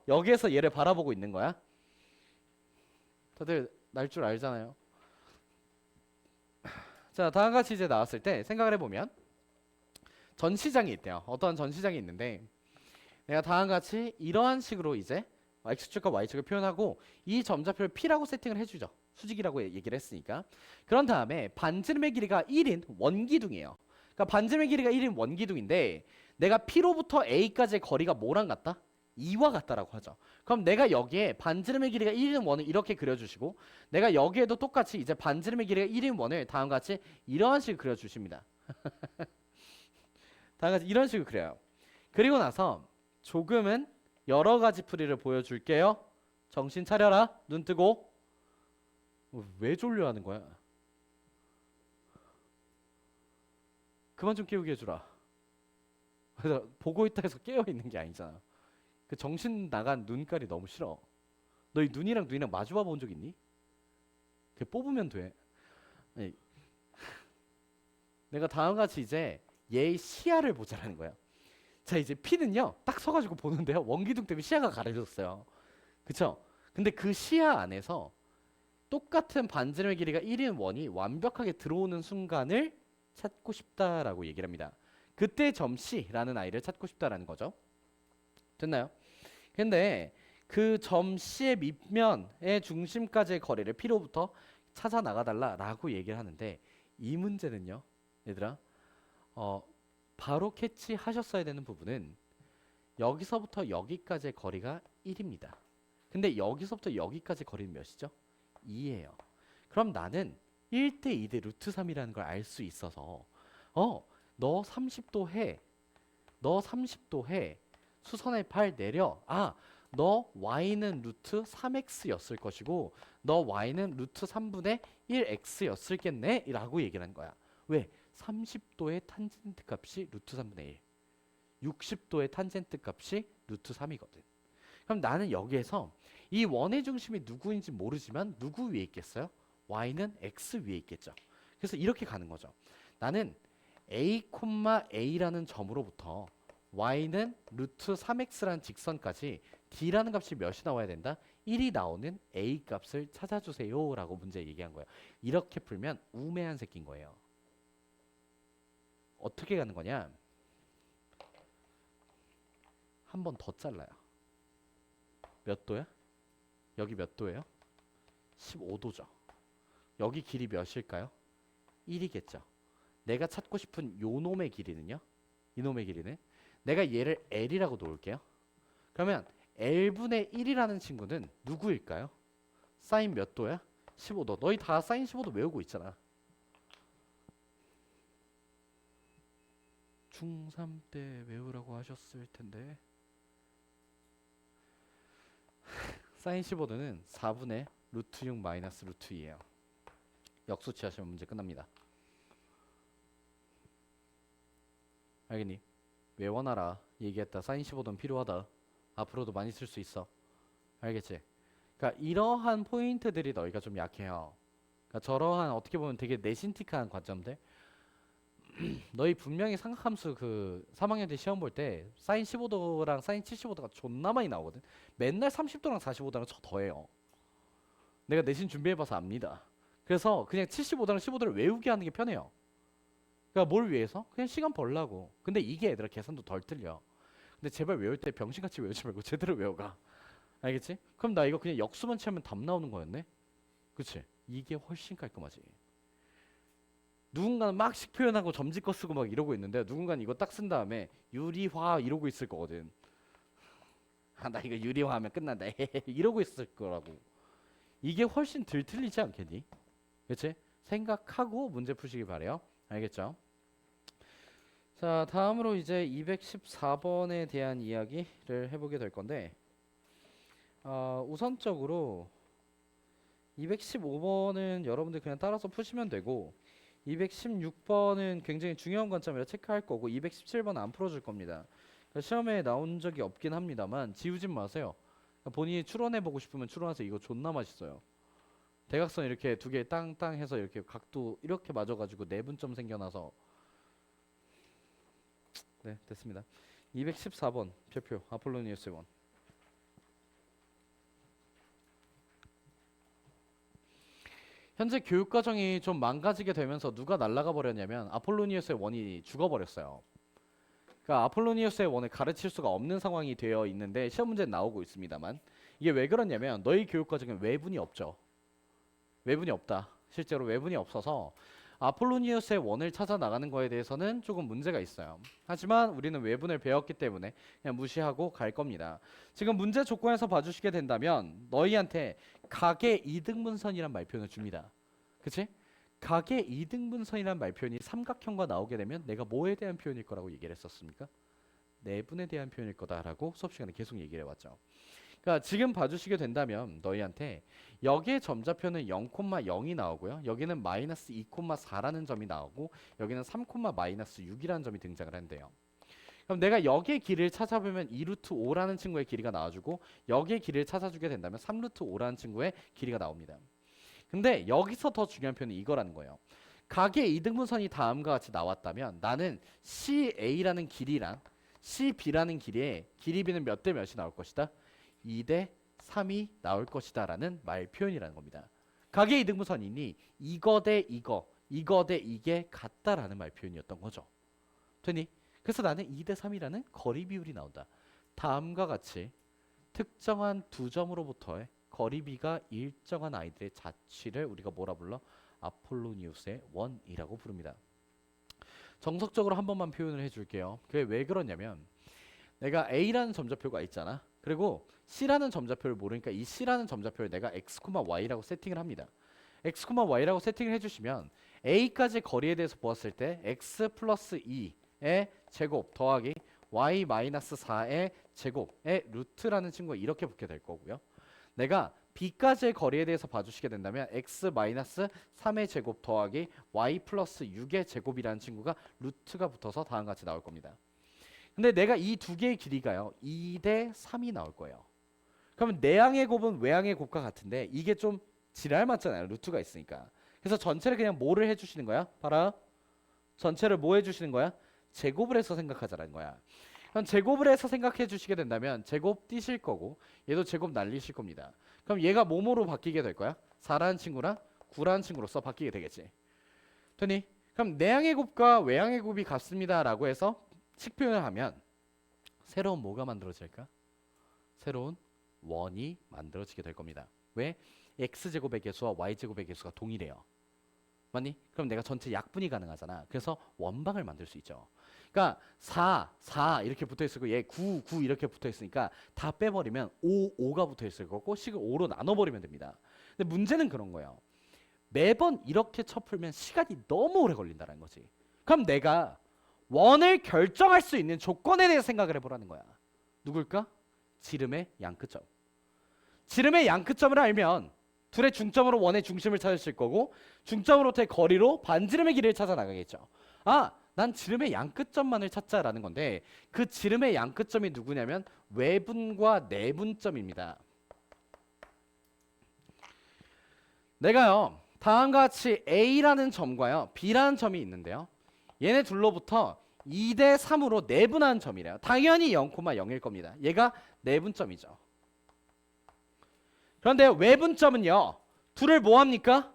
여기에서 얘를 바라보고 있는 거야. 다들 날 줄 알잖아요. 자, 다음 같이 이제 나왔을 때 생각을 해보면 전시장이 있대요. 어떠한 전시장이 있는데 내가 다음 같이 이러한 식으로 이제 x축과 y축을 표현하고 이 점좌표를 p라고 세팅을 해주죠. 수직이라고 얘기를 했으니까. 그런 다음에 반지름의 길이가 1인 원기둥이에요. 그러니까 반지름의 길이가 1인 원기둥인데 내가 p로부터 a까지의 거리가 뭐랑 같다? 2와 같다라고 하죠. 그럼 내가 여기에 반지름의 길이가 1인 원을 이렇게 그려주시고 내가 여기에도 똑같이 이제 반지름의 길이가 1인 원을 다음과 같이 이러한 식으로 그려주십니다. 다음과 같이 이런 식으로 그려요. 그리고 나서 조금은 여러 가지 풀이를 보여줄게요. 정신 차려라. 눈 뜨고. 왜 졸려 하는 거야? 그만 좀 깨우게 해주라. 그래서 보고 있다 해서 깨어 있는 게 아니잖아. 그 정신 나간 눈깔이 너무 싫어. 너희 눈이랑 마주봐 본 적 있니? 그 뽑으면 돼. 아니, 내가 다음과 같이 이제 얘의 시야를 보자라는 거야. 자, 이제 P는요 딱 서가지고 보는데요 원기둥 때문에 시야가 가려졌어요. 그쵸? 근데 그 시야 안에서 똑같은 반지름의 길이가 1인 원이 완벽하게 들어오는 순간을 찾고 싶다라고 얘기를 합니다. 그때 점 C라는 아이를 찾고 싶다라는 거죠. 됐나요? 근데 그 점 C의 밑면의 중심까지의 거리를 P로부터 찾아 나가달라라고 얘기를 하는데 이 문제는요 얘들아 바로 캐치하셨어야 되는 부분은 여기서부터 여기까지의 거리가 1입니다. 근데 여기서부터 여기까지 거리는 몇이죠? 2예요. 그럼 나는 1대 2대 루트 3이라는 걸 알 수 있어서 너 30도 해. 너 30도 해. 수선의 팔 내려. 너 y는 루트 3x였을 것이고 너 y는 루트 3분의 1x였을겠네 라고 얘기를 한 거야. 왜? 30도의 탄젠트 값이 루트 3분의 1 60도의 탄젠트 값이 루트 3이거든. 그럼 나는 여기에서 이 원의 중심이 누구인지 모르지만 누구 위에 있겠어요? y는 x 위에 있겠죠. 그래서 이렇게 가는 거죠. 나는 a, a라는 점으로부터 y는 루트 3x라는 직선까지 d라는 값이 몇이 나와야 된다? 1이 나오는 a 값을 찾아주세요 라고 문제 얘기한 거예요. 이렇게 풀면 우매한 새끼인 거예요. 어떻게 가는 거냐? 한 번 더 잘라요. 몇 도야? 여기 몇 도예요? 15도죠. 여기 길이 몇일까요? 1이겠죠. 내가 찾고 싶은 요 놈의 길이는요? 이놈의 길이는? 내가 얘를 L이라고 놓을게요. 그러면 L분의 1이라는 친구는 누구일까요? 사인 몇 도야? 15도. 너희 다 사인 15도 외우고 있잖아. 중3 때 외우라고 하셨을 텐데 사인 15도는 4분의 루트 6 마이너스 루트 2예요. 역수치 하시면 문제 끝납니다. 알겠니? 외워놔라. 얘기했다. 사인 15도는 필요하다. 앞으로도 많이 쓸 수 있어. 알겠지? 그러니까 이러한 포인트들이 너희가 좀 약해요. 그러니까 저러한 어떻게 보면 되게 내신틱한 관점들 너희 분명히 삼각함수 그 3학년 때 시험 볼 때 사인 15도랑 사인 75도가 존나 많이 나오거든. 맨날 30도랑 45도랑 저 더해요. 내가 내신 준비해봐서 압니다. 그래서 그냥 75도랑 15도를 외우게 하는 게 편해요. 그러니까 뭘 위해서? 그냥 시간 벌라고. 근데 이게 얘들아 계산도 덜 틀려. 근데 제발 외울 때 병신같이 외우지 말고 제대로 외워가. 알겠지? 그럼 나 이거 그냥 역수만 치면 답 나오는 거였네? 그치? 이게 훨씬 깔끔하지. 누군가는 막식 표현하고 점집거 쓰고 막 이러고 있는데 누군가는 이거 딱 쓴 다음에 유리화 이러고 있을 거거든. 나 이거 유리화하면 끝난다 이러고 있을 거라고. 이게 훨씬 덜 틀리지 않겠니? 그치? 생각하고 문제 푸시기 바래요. 알겠죠? 자, 다음으로 이제 214번에 대한 이야기를 해보게 될 건데, 우선적으로 215번은 여러분들 그냥 따라서 푸시면 되고, 216번은 굉장히 중요한 관점이라 체크할 거고, 217번은 안 풀어줄 겁니다. 그러니까 시험에 나온 적이 없긴 합니다만 지우진 마세요. 그러니까 본인이 추론해보고 싶으면 추론하세요. 이거 존나 맛있어요. 대각선 이렇게 두 개 땅땅 해서 이렇게 각도 이렇게 맞아가지고 내분점 생겨나서. 네, 됐습니다. 214번 표표 아폴로니우스 원. 현재 교육 과정이 좀 망가지게 되면서 누가 날아가 버렸냐면 아폴로니우스의 원이 죽어버렸어요. 그러니까 아폴로니우스의 원을 가르칠 수가 없는 상황이 되어 있는데 시험 문제는 나오고 있습니다만, 이게 왜 그러냐면 너희 교육 과정에 외분이 없죠. 외분이 없다. 실제로 외분이 없어서 아폴로니우스의 원을 찾아 나가는 거에 대해서는 조금 문제가 있어요. 하지만 우리는 외분을 배웠기 때문에 그냥 무시하고 갈 겁니다. 지금 문제 조건에서 봐주시게 된다면 너희한테 각의 이등분선이란 말표현을 줍니다. 그치? 각의 이등분선이란 말표현이 삼각형과 나오게 되면 내가 뭐에 대한 표현일 거라고 얘기를 했었습니까? 내분에 대한 표현일 거다라고 수업 시간에 계속 얘기를 해왔죠. 그러니까 지금 봐주시게 된다면 너희한테 여기에 점좌표는 0,0이 나오고요. 여기는 마이너스 2,4라는 점이 나오고 여기는 3, 마이너스 6이라는 점이 등장을 한대요. 그럼 내가 여기의 길이를 찾아보면 2루트 5라는 친구의 길이가 나와주고 여기의 길이를 찾아주게 된다면 3루트 5라는 친구의 길이가 나옵니다. 근데 여기서 더 중요한 표현은 이거라는 거예요. 각의 이등분선이 다음과 같이 나왔다면 나는 CA라는 길이랑 CB라는 길이의 길이 B는 몇 대 몇이 나올 것이다? 2대 3이 나올 것이다 라는 말 표현이라는 겁니다. 각의 이등분선이니 이거 대 이거 대 이게 같다라는 말 표현이었던 거죠. 되니? 그래서 나는 2대 3이라는 거리 비율이 나온다. 다음과 같이 특정한 두 점으로부터의 거리비가 일정한 아이들의 자취를 우리가 뭐라 불러? 아폴로니우스의 원이라고 부릅니다. 정석적으로 한 번만 표현을 해줄게요. 그게 왜 그러냐면 내가 A라는 점좌표가 있잖아. 그리고 C라는 점좌표를 모르니까 이 C라는 점좌표를 내가 X, Y라고 세팅을 합니다. X, Y라고 세팅을 해주시면 A까지 거리에 대해서 보았을 때 X 플러스 2의 제곱 더하기 Y 마이너스 4의 제곱의 루트라는 친구가 이렇게 붙게 될 거고요. 내가 B까지의 거리에 대해서 봐주시게 된다면 X 마이너스 3의 제곱 더하기 Y 플러스 6의 제곱이라는 친구가 루트가 붙어서 다음과 같이 나올 겁니다. 근데 내가 이 두 개의 길이가요 2대 3이 나올 거예요. 그러면 내항의 곱은 외항의 곱과 같은데 이게 좀 지랄 맞잖아요. 루트가 있으니까. 그래서 전체를 그냥 뭐를 해주시는 거야? 봐라. 전체를 뭐 해주시는 거야? 제곱을 해서 생각하자라는 거야. 그럼 제곱을 해서 생각해 주시게 된다면 제곱 띄실 거고 얘도 제곱 날리실 겁니다. 그럼 얘가 뭐뭐로 바뀌게 될 거야? 4라는 친구랑 9라는 친구로서 바뀌게 되겠지. 되니? 그럼 내항의 곱과 외항의 곱이 같습니다 라고 해서 식표현을 하면 새로운 뭐가 만들어질까? 새로운 원이 만들어지게 될 겁니다. 왜? x제곱의 개수와 y제곱의 개수가 동일해요. 맞니? 그럼 내가 전체 약분이 가능하잖아. 그래서 원방을 만들 수 있죠. 그러니까 4 이렇게 붙어있을 거고 얘 9 이렇게 붙어있으니까 다 빼버리면 5가 붙어있을 거고 식을 5로 나눠버리면 됩니다. 근데 문제는 그런 거예요. 매번 이렇게 쳐풀면 시간이 너무 오래 걸린다는 거지. 그럼 내가 원을 결정할 수 있는 조건에 대해 생각을 해보라는 거야. 누굴까? 지름의 양끝점. 지름의 양끝점을 알면 둘의 중점으로 원의 중심을 찾으실 거고 중점으로부터의 거리로 반지름의 길이를 찾아 나가겠죠. 난 지름의 양끝점만을 찾자라는 건데 그 지름의 양끝점이 누구냐면 외분과 내분점입니다. 내가요 다음과 같이 A라는 점과요 B라는 점이 있는데요. 얘네 둘로부터 2대 3으로 내분하는 점이래요. 당연히 0,0일 겁니다. 얘가 내분점이죠. 그런데 외분점은요 둘을 뭐합니까?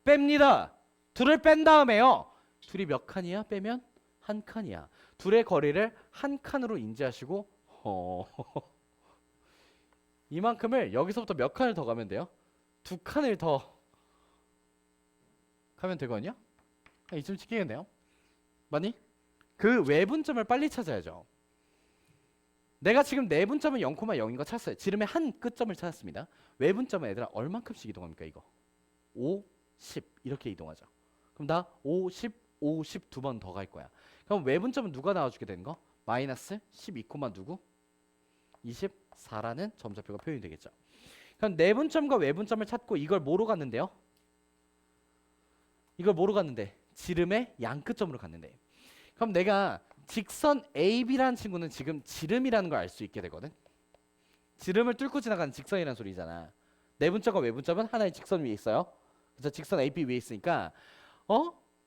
뺍니다. 둘을 뺀 다음에요 둘이 몇 칸이야? 빼면 한 칸이야. 둘의 거리를 한 칸으로 인지하시고 이만큼을 여기서부터 몇 칸을 더 가면 돼요? 두 칸을 더 가면 되거든요. 이쯤 찍히겠네요. 맞니? 그 외분점을 빨리 찾아야죠. 내가 지금 내분점은 0,0인 거 찾았어요. 지름의 한 끝점을 찾았습니다. 외분점은 얘들아 얼만큼씩 이동합니까 이거? 5, 10 이렇게 이동하죠. 그럼 나 5, 10, 5, 10 두 번 더 갈 거야. 그럼 외분점은 누가 나와주게 되는 거? 마이너스 12, 누구? 24라는 점좌표가 표현이 되겠죠. 그럼 내분점과 외분점을 찾고 이걸 뭐로 갔는데요? 이걸 뭐로 갔는데? 지름의 양끝점으로 갔는데. 그럼 내가 직선 AB라는 친구는 지금 지름이라는 걸 알 수 있게 되거든. 지름을 뚫고 지나가는 직선이라는 소리잖아. 내분점과 외분점은 하나의 직선 위에 있어요. 그래서 직선 AB 위에 있으니까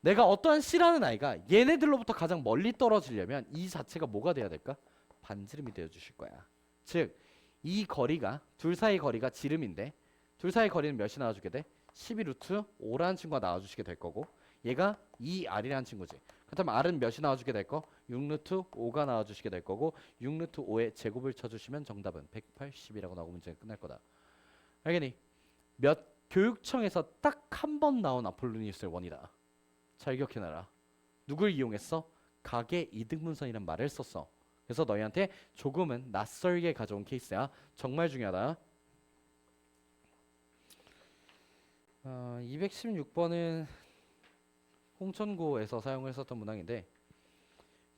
내가 어떠한 C라는 아이가 얘네들로부터 가장 멀리 떨어지려면 이 자체가 뭐가 돼야 될까? 반지름이 되어 주실 거야. 즉 이 거리가 둘 사이 거리가 지름인데 둘 사이 거리는 몇이 나와주게 돼? 12 루트 5라는 친구가 나와주시게 될 거고 얘가 2R이라는 친구지. 그렇다면 R은 몇이 나와주게 될 거? 6 루트 5가 나와주시게 될 거고 6 루트 5의 제곱을 쳐주시면 정답은 180이라고 나오고 문제가 끝날 거다. 알겠니? 교육청에서 딱 한 번 나온 아폴로니우스의 원이다. 잘 기억해놔라. 누굴 이용했어? 가계 이등분선이란 말을 썼어. 그래서 너희한테 조금은 낯설게 가져온 케이스야. 정말 중요하다. 216번은 홍천고에서 사용을 했었던 문항인데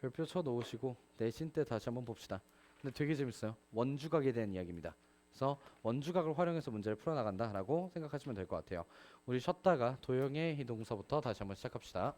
별표 쳐 놓으시고 내신 때 다시 한번 봅시다. 근데 되게 재밌어요. 원주각에 대한 이야기입니다. 그래서 원주각을 활용해서 문제를 풀어나간다라고 생각하시면 될 것 같아요. 우리 쉬었다가 도형의 이동서부터 다시 한번 시작합시다.